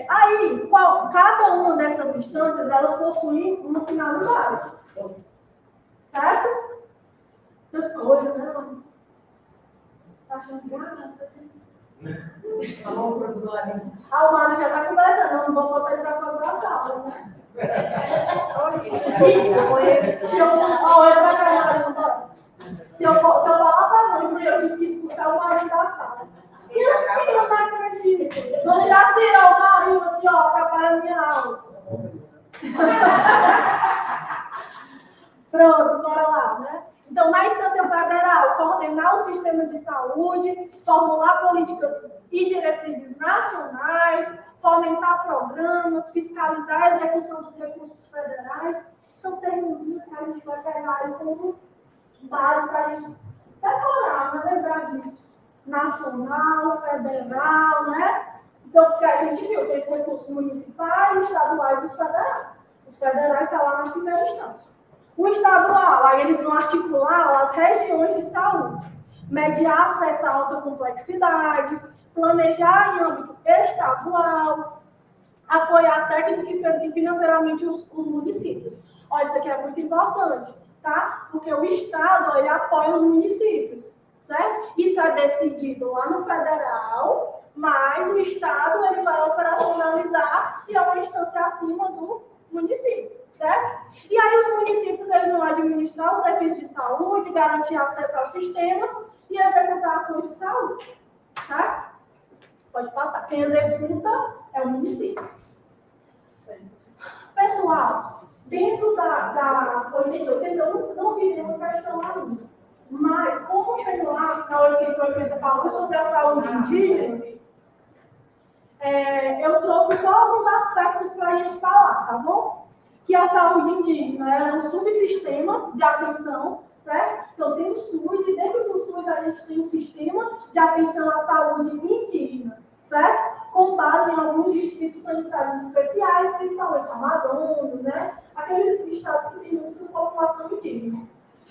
Speaker 1: Aí, cada uma dessas instâncias, elas possuem uma finalidade. Certo? Tanta coisa, né, mano? Tá achando graça? O Mário já tá conversando, não vou botar ele pra fora da sala, né? Se eu falar pra mãe, eu tive que expulsar o Mário da sala. Minha filha, não acredito. Dona Jacira, o Mário aqui, ó, atrapalhando minha aula. Pronto, bora lá, né? Então, na instância coordenar o sistema de saúde, formular políticas e diretrizes nacionais, fomentar programas, fiscalizar a execução dos recursos federais. São termos que a gente vai pegar aí como base para a gente decorar, né? Lembrar disso. Nacional, federal, né? Então, porque a gente viu, tem os recursos municipais, estaduais e os federais. Os federais estão lá na primeira instância. O estadual, aí eles vão articular as regiões de saúde, mediar acesso à alta complexidade, planejar em âmbito estadual, apoiar técnica e financeiramente os municípios. Olha, isso aqui é muito importante, tá? Porque o Estado, ele apoia os municípios, certo? Isso é decidido lá no federal, mas o Estado, ele vai operacionalizar e é uma instância acima do município, certo? E aí os municípios, eles vão administrar os serviços de saúde, garantir acesso ao sistema e executar ações de saúde, tá? Pode passar. Quem executa é o município. Pessoal, dentro da 8080, eu não vi nenhuma questão ainda. Mas, como tem lá na 8080 falando sobre a saúde indígena, eu trouxe só alguns aspectos para a gente falar, tá bom? Que a saúde indígena é um subsistema de atenção, certo? Então, tem o SUS, e dentro do SUS a gente tem um sistema de atenção à saúde indígena, certo? Com base em alguns distritos sanitários especiais, principalmente Amazonas, né? Aqueles estados que têm muita população indígena.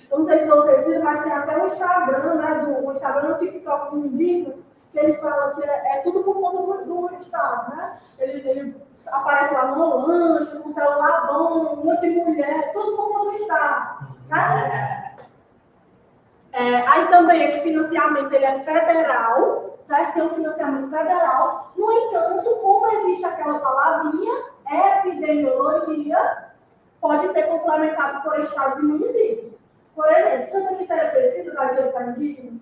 Speaker 1: Eu não sei se vocês viram, mas tem até um Instagram, né? O Instagram do TikTok do indígena, que ele fala que é tudo por conta do Estado, né? Ele aparece lá no lanche, com celular bom, um monte de mulher, tudo por conta do Estado, né? Aí também esse financiamento ele é federal, certo? Tem um financiamento federal. No entanto, como existe aquela palavrinha, epidemiologia, pode ser complementado por estados e municípios. Por exemplo, Santa Quitéria precisa dar dinheiro para indígena?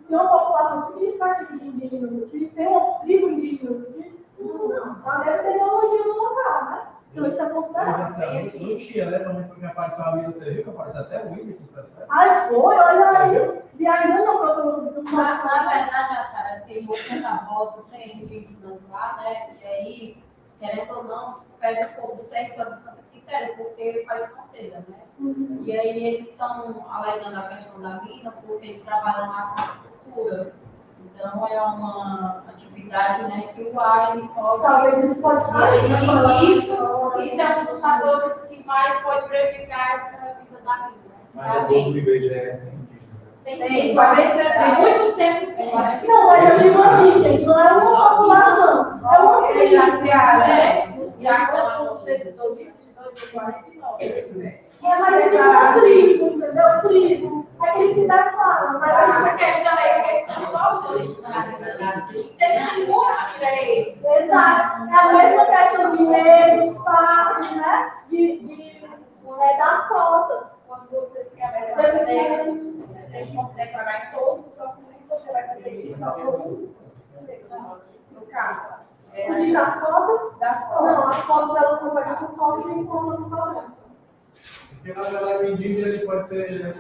Speaker 1: Tem uma população significativa de indígenas aqui, tem uma tribo indígena aqui? Não. Ela deve ter epidemiologia no local, né? Então isso é considerado.
Speaker 3: Não tinha, né? Porque apareceu a William, você viu que apareceu até o William aqui, sabe?
Speaker 1: Ai, foi, olha aí. E ainda não, que eu tô...
Speaker 2: Na verdade, a Sara, tem você na roça, tem indígenas lá, né? E aí, querendo ou não, pega um pouco do território de Santa Quitéria, porque faz fronteira, né?
Speaker 1: Uhum.
Speaker 2: E aí eles estão alegando a questão da mina, porque eles trabalham lá com agricultura. Então, é uma atividade, né, que o ar ele pode...
Speaker 1: Talvez isso pode
Speaker 2: Isso é um dos fatores que mais pode prejudicar essa vida da mina.
Speaker 4: Mas o povo de igreja é indígena.
Speaker 2: Tem muito tempo que tem.
Speaker 1: Não, mas eu digo assim, gente, não é uma população, é uma tribo.
Speaker 2: Já são vocês 2049.
Speaker 1: Mas é uma tribo, entendeu? Tribo. É que eles se declaram, mas
Speaker 2: A questão é que eles são todos originários da cidade. Tem muitos direitos.
Speaker 1: exato. É a mesma questão de leis, partes, né? Das cotas.
Speaker 2: Quando você se alega, você tem que se declarar em todos os documentos, você vai poder ir só alguns. No caso,
Speaker 1: E das cotas?
Speaker 2: das
Speaker 1: Não,
Speaker 2: cotas.
Speaker 1: as cotas elas não pagam por cotas e conta por cobrança.
Speaker 3: Porque na verdade o indígena ele pode ser.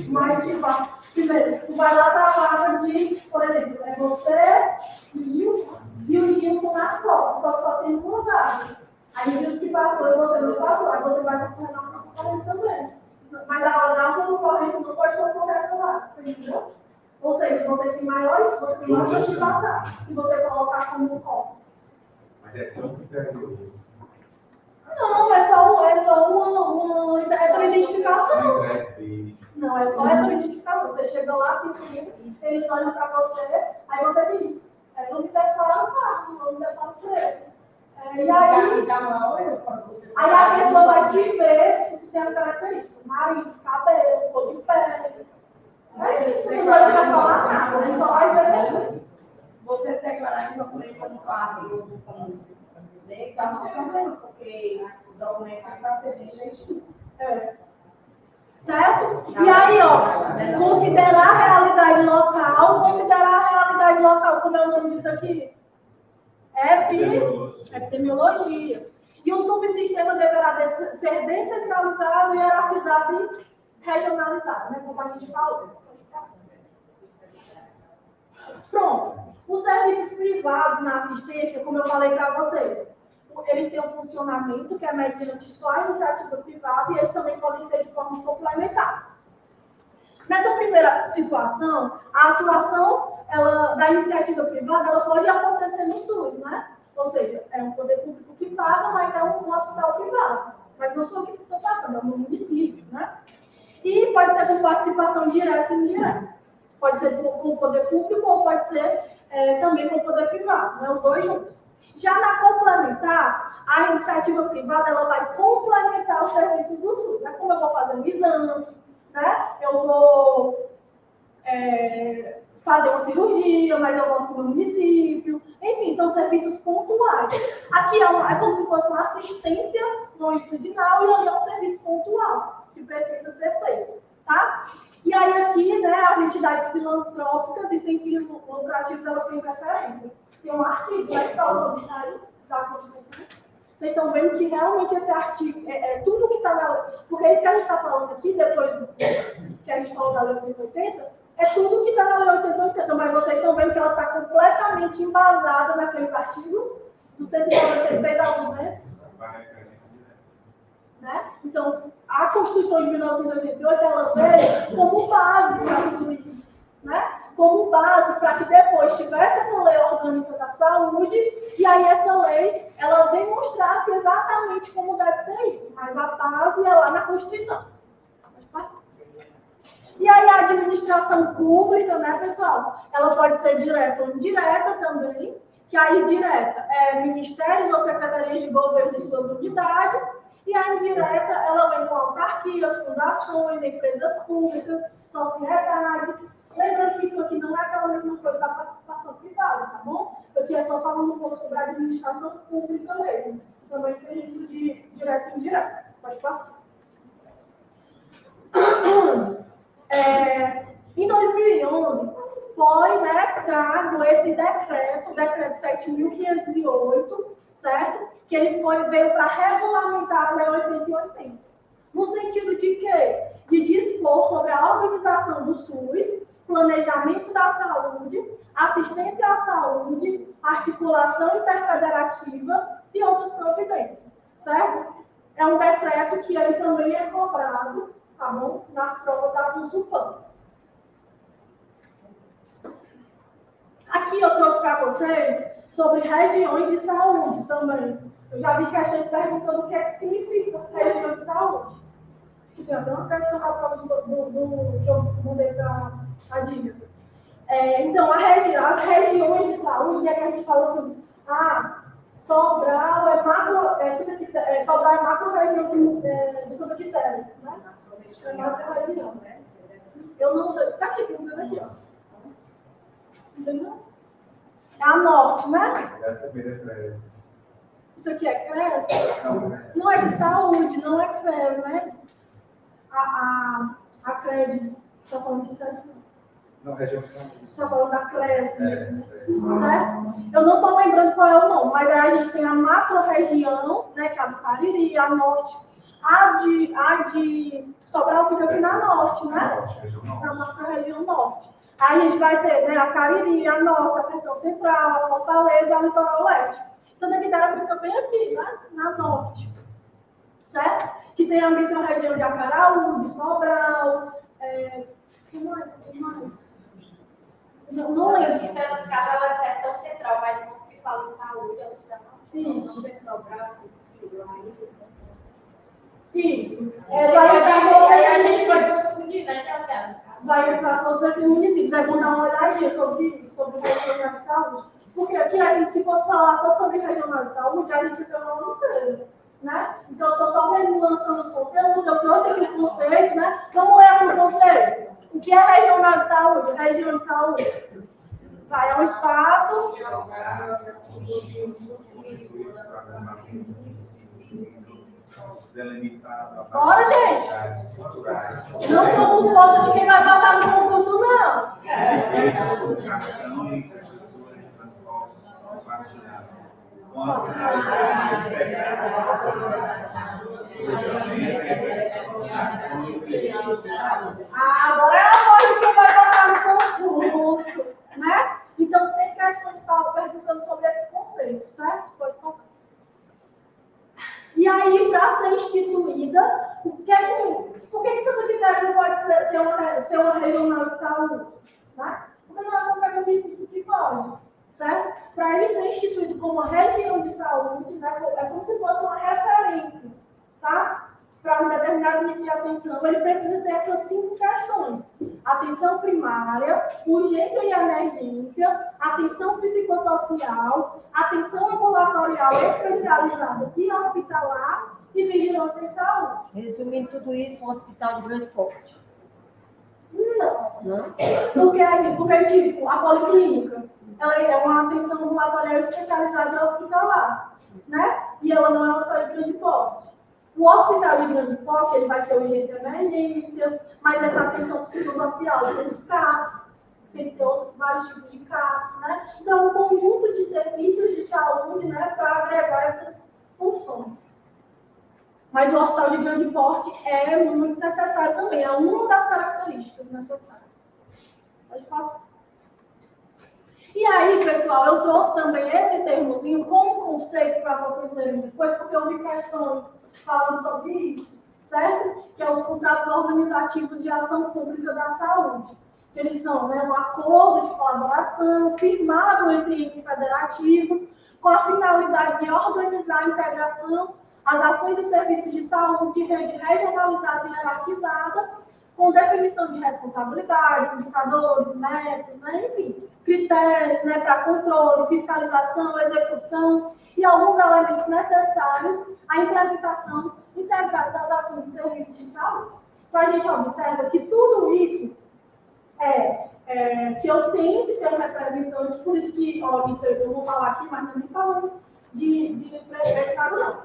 Speaker 1: Mas, tipo, primeiro, tu vai lá trabalha de, por exemplo, é você e o Gilson nas cotas, só que só tem um lugar. Aí o Gilson que passou e você não passou, aí você vai concorrer na concorrência também. Mas a hora da concorrência não pode concorrer lá, você entendeu? Ou seja, vocês têm maiores, você tem mais chance de passar, se você colocar como cotas.
Speaker 4: Mas é tão criterioso.
Speaker 1: Não, é só uma identificação. Não, é só essa identificação. Você chega lá, se inscreve, eles olham para você, aí você diz, eu não me declaro cargo, não me declaro preso. E aí a pessoa vai te ver se tu tem as características, nariz, cabelo, cor de pele. É isso, você não vai declarar nada, ele só vai ver.
Speaker 2: Se você se declarar em documento como cargo, tá no problema, porque o documento vai ter bem jeitinho.
Speaker 1: Certo? E aí, ó, considerar a realidade local, como é o nome disso aqui? Epidemiologia. E o subsistema deverá ser descentralizado e hierarquizado em regionalizada, né? Como a gente falou. Pronto. Os serviços privados na assistência, como eu falei para vocês, eles têm um funcionamento que é mediante só a iniciativa privada e eles também podem ser de forma complementar. Nessa primeira situação, a atuação da iniciativa privada ela pode acontecer no SUS, né? Ou seja, é um poder público que paga, mas é um hospital privado. Mas não sou eu que estou pagando, é o meu município, né? E pode ser com participação direta e indireta. Pode ser com o poder público ou pode ser também com o poder privado, né? Os dois juntos. Já na complementar, a iniciativa privada ela vai complementar os serviços do SUS. Né? Como eu vou fazer um exame, né? Eu vou fazer uma cirurgia, mas eu volto no município. Enfim, são serviços pontuais. Aqui é como se fosse uma assistência longitudinal e ali é um serviço pontual que precisa ser feito. Tá? E aí aqui, né, as entidades filantrópicas e sem fins lucrativos, elas têm preferência. Tem um artigo, né, que fala sobre isso aí, da Constituição. Vocês estão vendo que realmente esse artigo, tudo que está na lei, porque isso que a gente está falando aqui, depois que a gente falou da Lei 8080, é tudo que está na Lei 8080, mas vocês estão vendo que ela está completamente embasada naqueles artigos, do 196 ao 200. Né? Então, a Constituição de 1988, ela veio como base para tudo isso, né? Como base para que depois tivesse essa lei orgânica da saúde, e aí essa lei, ela demonstrasse exatamente como deve ser isso, mas a base é lá na Constituição. E aí a administração pública, né, pessoal, ela pode ser direta ou indireta também, que aí direta é ministérios ou secretarias de governo de suas unidades, e a indireta, ela vem com autarquias, fundações, empresas públicas, sociedades. Lembrando que isso aqui não é aquela mesma coisa da participação privada, tá bom? Isso aqui é só falando um pouco sobre a administração pública mesmo. Também tem isso de direta e indireta. Pode passar. Em 2011, foi, né, trago esse decreto 7.508, certo? Que ele veio para regulamentar a Lei 8080. No sentido de quê? De dispor sobre a organização do SUS, planejamento da saúde, assistência à saúde, articulação interfederativa e outras providências, certo? É um decreto que ele também é cobrado, tá bom? Nas provas da Consulpan. Aqui eu trouxe para vocês sobre regiões de saúde também. Eu já vi questões perguntando o que é que significa região de saúde. Acho que tem até uma questão na prova que eu mudei para a dica. Então, as regiões de saúde, é que a gente fala assim, Sobral é macro-região de Santa Quitéria, né? É macro-região. Eu não sei. Tá aqui, tem dizendo aqui, ó. Entendeu? É a norte, né?
Speaker 4: Essa primeira é
Speaker 1: Isso aqui é CRES? Não é de saúde, não é CRES, né? A CRED, está falando de CRED?
Speaker 4: Não, região de saúde.
Speaker 1: Está falando da CRES, certo? Eu não estou lembrando qual é o nome, mas aí a gente tem a macro-região, né, que é a do Cariri, a norte. A de Sobral fica aqui na norte, né? Na macro-região norte. Aí a gente vai ter, né, a Cariri, a norte, a Sertão Central, a Fortaleza e a Litoral Leste. Santa Quitéria fica bem aqui, né? Na norte. Certo? Que tem a micro-região de Acaraú, de Sobral. Que mais? Não lembro.
Speaker 2: Aqui, no caso, ela é Sertão Central, mas quando se fala em saúde, ela está
Speaker 1: Isso.
Speaker 2: Sobral,
Speaker 1: Isso.
Speaker 2: Aí a gente vai confundir, né, Cassiano?
Speaker 1: Vai para todos esses municípios. Aí vão dar uma olhadinha sobre regional de saúde. Porque aqui, a gente, se fosse falar só sobre regional de saúde, a gente fica no ano inteiro, né? Então, eu estou só lançando os conteúdos, eu trouxe aqui o conceito, né? Vamos ler aqui o conceito. O que é regional de saúde? Região de saúde. Vai, é um espaço. Bora, gente! Não estou com força de quem vai passar no concurso, não.
Speaker 4: Educação e infraestrutura de transportes compartilhados. Com a ações e
Speaker 5: profissional de saúde.
Speaker 1: Agora é a hora que vai botar no concurso, né? Então, tem questões que estavam perguntando sobre esse conceito, certo? Pode passar. E aí, para ser instituída, por que Santa Quitéria não pode ser uma regional de saúde? Né? Porque não é qualquer município que pode, certo? Para ele ser instituído como uma região de saúde, né, é como se fosse uma referência, tá? Para um determinado nível de atenção, ele precisa ter essas 5 questões: atenção primária, urgência e emergência, atenção psicossocial, atenção ambulatorial especializada e hospitalar e vigilância em saúde.
Speaker 5: Resumindo tudo isso, um hospital de grande porte.
Speaker 1: Não. Porque tipo, a policlínica, ela é uma atenção ambulatorial especializada e hospitalar, né? E ela não é um hospital de grande porte. O hospital de grande porte, ele vai ser urgência e emergência, mas essa atenção psicossocial são os CAPs, tem que ter vários tipos de CAPs, né? Então, é um conjunto de serviços de saúde, né, para agregar essas funções. Mas o hospital de grande porte é muito necessário também, é uma das características necessárias. Pode passar. E aí, pessoal, eu trouxe também esse termozinho como conceito para vocês lerem depois, porque eu vi questões falando sobre isso, certo? Que é os contratos organizativos de ação pública da saúde. Eles são, né, um acordo de colaboração firmado entre entes federativos com a finalidade de organizar a integração, as ações e serviços de saúde de rede regionalizada e hierarquizada, com definição de responsabilidades, indicadores, metas, né, enfim, critérios, né, para controle, fiscalização, execução e alguns elementos necessários à implementação integrada das ações e serviços de saúde. Então, a gente observa que tudo isso que eu tenho que ter um representante, por isso que, ó, isso eu vou falar aqui, mas não nem falando de mercado, não.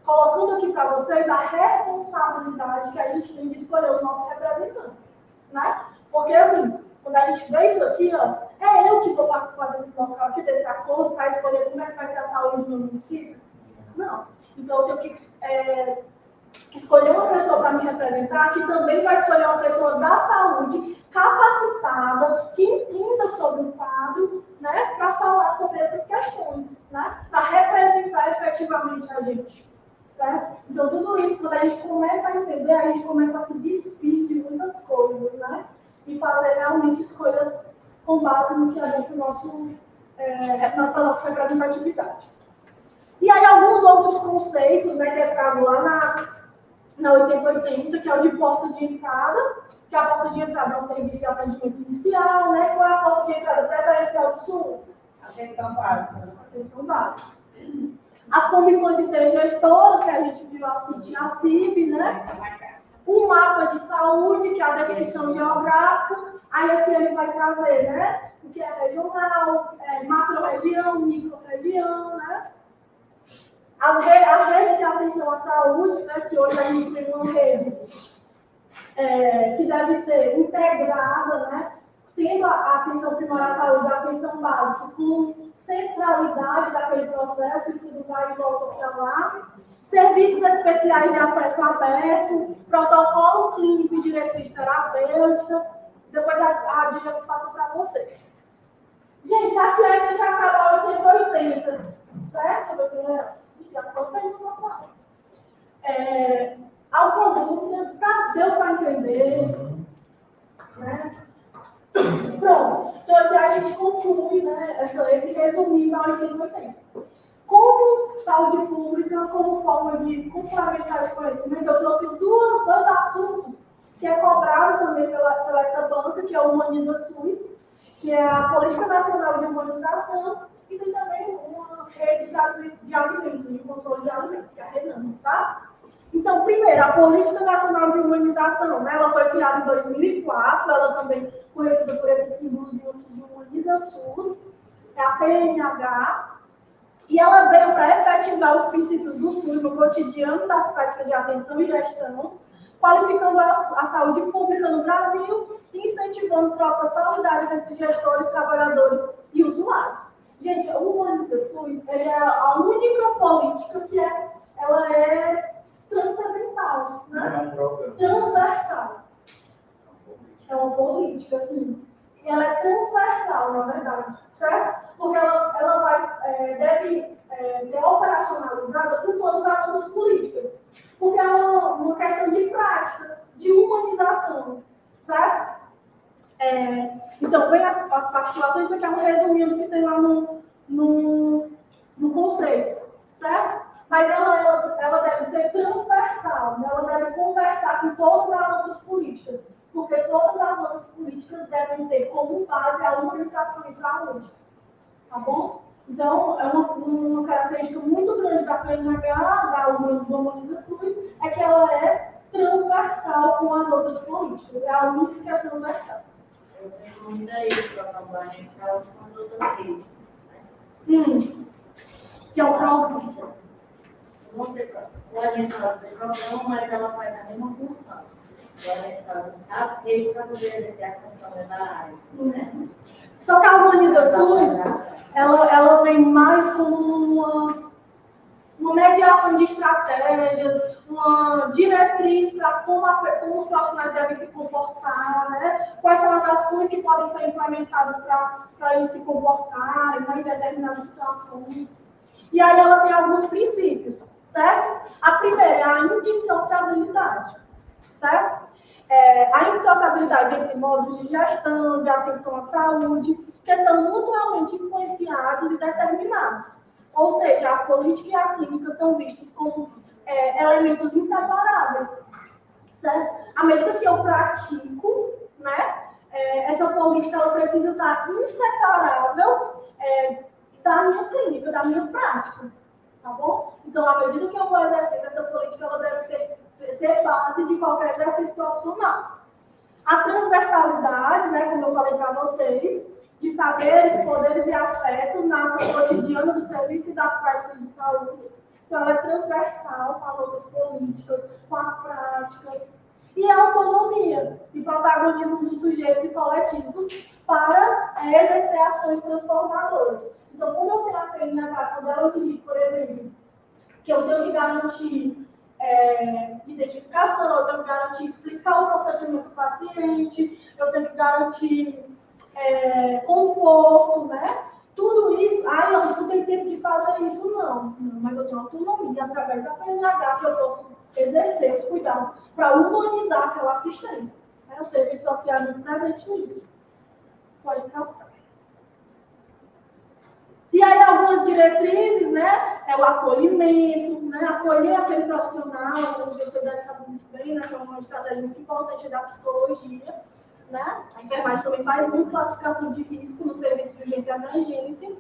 Speaker 1: Colocando aqui para vocês a responsabilidade que a gente tem de escolher os nossos representantes, né? Porque, assim, quando a gente vê isso aqui, ó, é eu que vou participar desse local aqui, desse acordo, para escolher como é que vai ser a saúde do meu município? Não. Então, eu tenho que escolher uma pessoa para me representar, que também vai escolher uma pessoa da saúde, capacitada, que entenda sobre o quadro, né, para falar sobre essas questões, né, para representar efetivamente a gente, certo? Então, tudo isso, quando a gente começa a entender, a gente começa a se despir de muitas coisas, né, e fazer realmente escolhas com base no que é dentro do nosso, na nossa representatividade. E aí, alguns outros conceitos, né, que é trago lá na 8080, que é o de porta de entrada, que a porta de entrada é um serviço de atendimento inicial, né? Qual é a porta de entrada preferencial do SUS?
Speaker 2: Atenção básica.
Speaker 1: Atenção básica. As comissões intergestoras, que a gente viu assim, a CIB, né? Um mapa de saúde, que é a descrição geográfica, aí aqui ele vai trazer, né? O que é regional, macro-região, micro-região, né? A rede de atenção à saúde, né, que hoje a gente tem uma rede que deve ser integrada, né, tendo a atenção primária à saúde, a atenção básica, com centralidade daquele processo, e tudo vai e volta para lá. Serviços especiais de acesso aberto, protocolo clínico e diretriz terapêutica. Depois a dica passa para vocês. Gente, aqui a gente acaba 80-80, certo? Já conta aí no nosso aula. Alguma dúvida? Deu para entender? Né? Pronto. Então, aqui a gente conclui, né, esse resuminho da 80-80. Como saúde pública, como forma de complementar esse conhecimento, eu trouxe dois assuntos que é cobrado também pela essa banca, que é o Humaniza SUS, que é a Política Nacional de Humanização, e tem também uma rede de alimentos, de controle de alimentos, que é a RENAM, tá? Então, primeiro, a Política Nacional de Humanização, né? Ela foi criada em 2004, ela também conhecida por esse símbolozinho aqui de Humaniza SUS, é a PNH, e ela veio para efetivar os princípios do SUS no cotidiano das práticas de atenção e gestão, qualificando a saúde pública no Brasil e incentivando trocas solidárias entre gestores, trabalhadores e usuários. Gente, o Humaniza SUS é a única política que ela é transcendental,
Speaker 4: Não
Speaker 1: né?
Speaker 4: é um programa.
Speaker 1: Transversal. É uma política, assim. Ela é transversal, na verdade, certo? Porque ela deve ser operacionalizada por todas as outras políticas. Porque é uma questão de prática, de humanização, certo? Então, vem as participações, isso aqui é um resuminho que tem lá no conceito, certo? Mas ela deve ser transversal, né? Ela deve conversar com todas as outras políticas, porque todas as outras políticas devem ter como base a humanização e saúde, tá bom? Então, é uma característica muito grande da PNH, da Humaniza SUS, é que ela é transversal com as outras políticas, é a única que é transversal.
Speaker 5: Eu tenho daí para a campanha de saúde com as outras redes. Né?
Speaker 1: Que é o programa.
Speaker 5: Não sei qual. O orientador do programa, mas ela faz a mesma função. O orientador das redes para poder exercer a função da área. Né?
Speaker 1: Só que a Humaniza SUS, ela vem mais como uma mediação de estratégias, uma diretriz para como os profissionais devem se comportar, né? Quais são as ações que podem ser implementadas para eles se comportarem, né, em determinadas situações. E aí ela tem alguns princípios, certo? A primeira é a indissociabilidade, certo? A indissociabilidade entre modos de gestão, de atenção à saúde, que são mutuamente influenciados e determinados. Ou seja, a política e a clínica são vistos como elementos inseparáveis, certo? À medida que eu pratico, né, essa política ela precisa estar inseparável da minha clínica, da minha prática, tá bom? Então, à medida que eu vou exercendo essa política, ela deve ser base de qualquer exercício profissional. A transversalidade, né, como eu falei para vocês, de saberes, poderes e afetos na ação cotidiana do serviço e das práticas de saúde. Então, ela é transversal com as outras políticas, com as práticas. E a autonomia e protagonismo dos sujeitos e coletivos para exercer ações transformadoras. Então, como eu tenho a PNH, quando ela me diz, por exemplo, que eu tenho que garantir identificação, eu tenho que garantir explicar o procedimento do paciente, eu tenho que garantir conforto, né? Tudo isso, eu não tenho tempo de fazer isso, não, mas eu tenho autonomia através da PNH que eu posso exercer os cuidados para humanizar aquela assistência. Né? O serviço social é muito presente nisso. Pode passar. E aí algumas diretrizes, né? É o acolhimento, né? Acolher aquele profissional, como o gestor deve saber muito bem, né? Que é uma estratégia muito importante da psicologia. Né? A enfermagem também faz muito classificação de risco no serviço de urgência e emergência.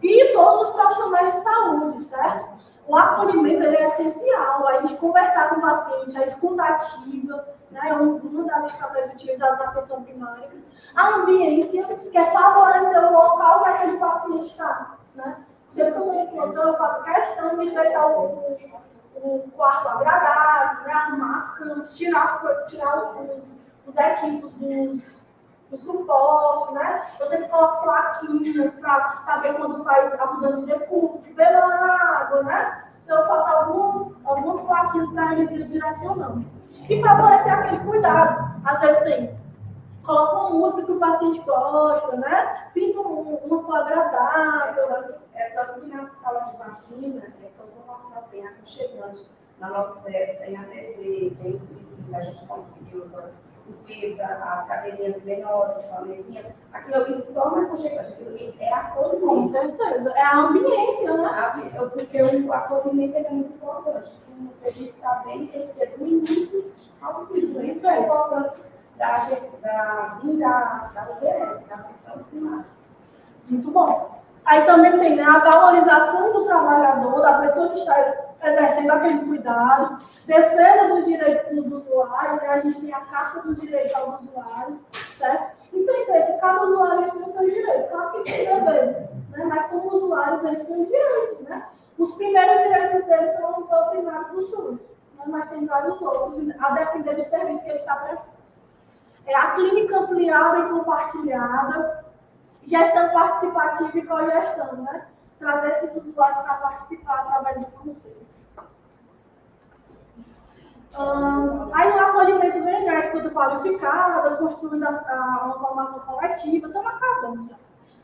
Speaker 1: E todos os profissionais de saúde, certo? O acolhimento ele é essencial, a gente conversar com o paciente, a escuta ativa, né? É uma das estratégias utilizadas na atenção primária. A ambiência, que é favorecer o local que aquele paciente está. Né? Sempre que eu estou em plantão, eu faço questão de deixar o quarto agradável, né? Arrumar as camas, tirar os equipos dos suportes, né? Eu sempre coloco plaquinhas para saber quando faz a mudança de recurso, beba água, né? Então eu faço algumas plaquinhas para eles irem direcionando. E favorecer aquele cuidado. Às vezes coloca uma música que o paciente gosta, né? Pinta uma cor agradável.
Speaker 2: Tanto que na sala de vacina, todo local tem aconchegante. Na nossa UES tem a TV, tem os livros, a gente conseguiu os livros, as cadeirinhas menores, com a mesinha. Aquilo ali se torna aconchegante, aquilo ali é acolhimento.
Speaker 1: Com certeza, é a ambiência, né?
Speaker 2: Porque o acolhimento é muito importante. Como você disse, está bem, tem que ser do início ao fim. Por isso é a importância da UBS, da atenção primária.
Speaker 1: Muito bom. Aí também tem, né, a valorização do trabalhador, da pessoa que está exercendo aquele cuidado, defesa dos direitos dos usuários, né? A gente tem a Carta dos Direitos aos Usuários, certo? Entender que cada usuário tem seus direitos, claro que tem deveres, né? Mas como usuários eles têm direitos, né? Os primeiros direitos deles são os doutrinários do SUS, né? Mas tem vários outros, a depender do serviço que ele está prestando. A clínica ampliada e compartilhada, gestão participativa e cogestão, né? Trazer esses usuários para participar através dos conselhos. Aí o acolhimento vem, a escuta qualificada, construindo uma formação coletiva, estamos acabando já.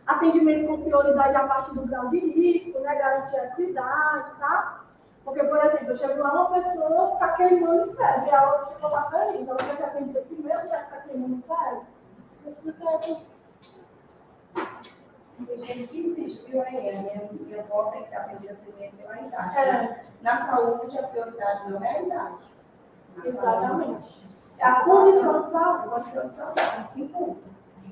Speaker 1: Atendimento com prioridade a partir do grau de risco, né? Garantir a equidade, tá? Porque, por exemplo, eu chego lá, uma pessoa que está queimando febre, e ela chegou lá feliz, ela quer ser atendida primeiro, já que está queimando febre. Precisa ter essas.
Speaker 2: Tem gente que existe, viu aí? A minha avó tem que ser atendida primeiro pela idade.
Speaker 1: É.
Speaker 2: Na saúde, a prioridade não é a idade.
Speaker 1: Exatamente. É a condição de saúde.
Speaker 2: A condição de saúde, assim como.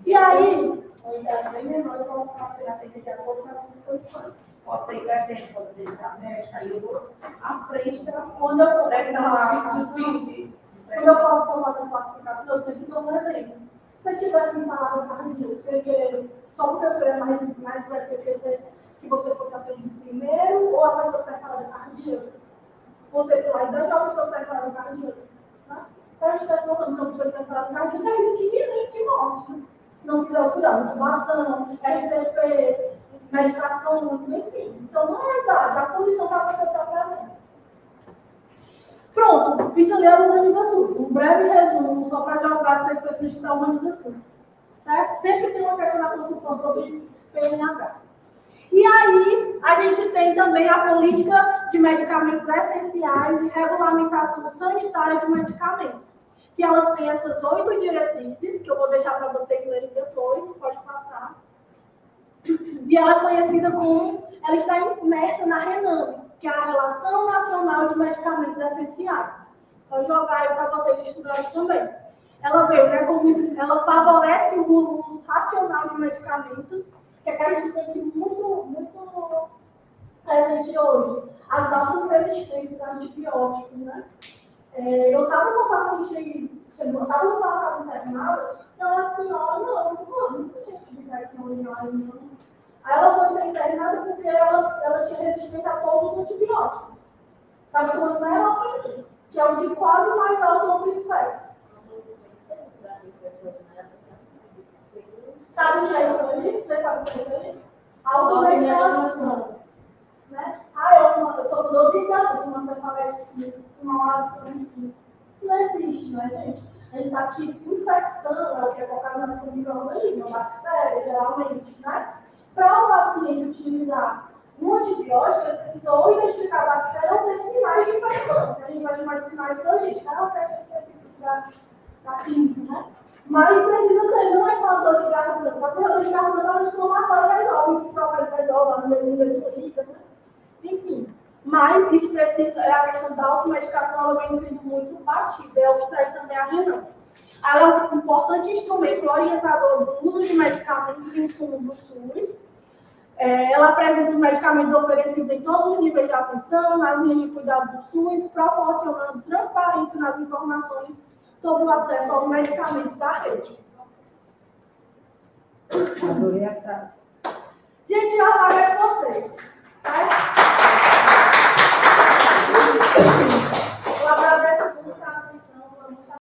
Speaker 1: E aí,
Speaker 2: Uma idade bem menor, eu posso estar sendo atendida de acordo com as minhas condições. Posso ter hipertensão, posso ter diabetes, aí eu vou à frente da
Speaker 1: quando eu estou
Speaker 2: pressão
Speaker 1: quando eu posso fazer a classificação, eu sempre dou um exemplo. Se eu tivesse instalado cardíaco, você querer, só porque você é mais velho, você quer que você fosse atendido primeiro, ou a pessoa que está instalada cardíaca? Você pela idade ou a pessoa que está instalada cardíaca? Né? Então a gente está falando que a pessoa que está instalada cardíaca é risco iminente de morte, né? Se não quiser o cuidado, intubação, RCP, medicação, enfim. Então não é a idade, a condição para você se apresentar. Pronto, isso ali é a humanização. Um breve resumo, só para jogar que vocês precisam da humanização. Certo? Sempre tem uma questão na consulta sobre isso, PNH. E aí, a gente tem também a política de medicamentos essenciais e regulamentação sanitária de medicamentos. Que elas têm essas 8 diretrizes, que eu vou deixar para vocês lerem depois, pode passar. E ela é conhecida como, ela está imersa na RENAME, que é a Relação Nacional de Medicamentos Essenciais. Só jogar aí para vocês estudarem também. Ela veio, né, como, ela favorece o uso racional de medicamentos, que é que a gente tem aqui muito presente hoje. As altas resistências a antibióticos, né? Eu estava com uma paciente, chegou, estava no passado internada, então a senhora, nunca tinha tido infecção urinária, não. Aí ela foi ser internada porque ela tinha resistência a todos os antibióticos. Estava tomando meropenem, que é o de quase mais alto no espectro. Sabe o que é isso aí? Você sabe o que é isso aí? Automedicação. Né? Eu estou com 12 anos, uma cefalexia, uma azitromicina. Isso não existe, né, gente? A gente sabe que infecção é o que é colocado no microorganismo, uma bactéria, geralmente, né? Para o paciente utilizar um antibiótico, ele precisa ou identificar a bactéria ou ter sinais de infecção, que a gente vai chamar de sinais biológicos, tá? O teste específico da clínica, né? Mas precisa ter, não é só a dor de garganta, porque a dor de garganta é um inflamatório, resolve, o próprio resolve, a neurologista, né? Enfim, mas isso precisa, é a questão da automedicação, ela vem sendo muito batida, é o que traz também a RENAME. Ela é um importante instrumento orientador do uso de medicamentos e insumos do SUS. Ela apresenta os medicamentos oferecidos em todos os níveis de atenção, nas linhas de cuidado do SUS, proporcionando transparência nas informações sobre o acesso aos medicamentos da rede.
Speaker 2: Adorei a frase.
Speaker 1: Gente, a vaga é com vocês.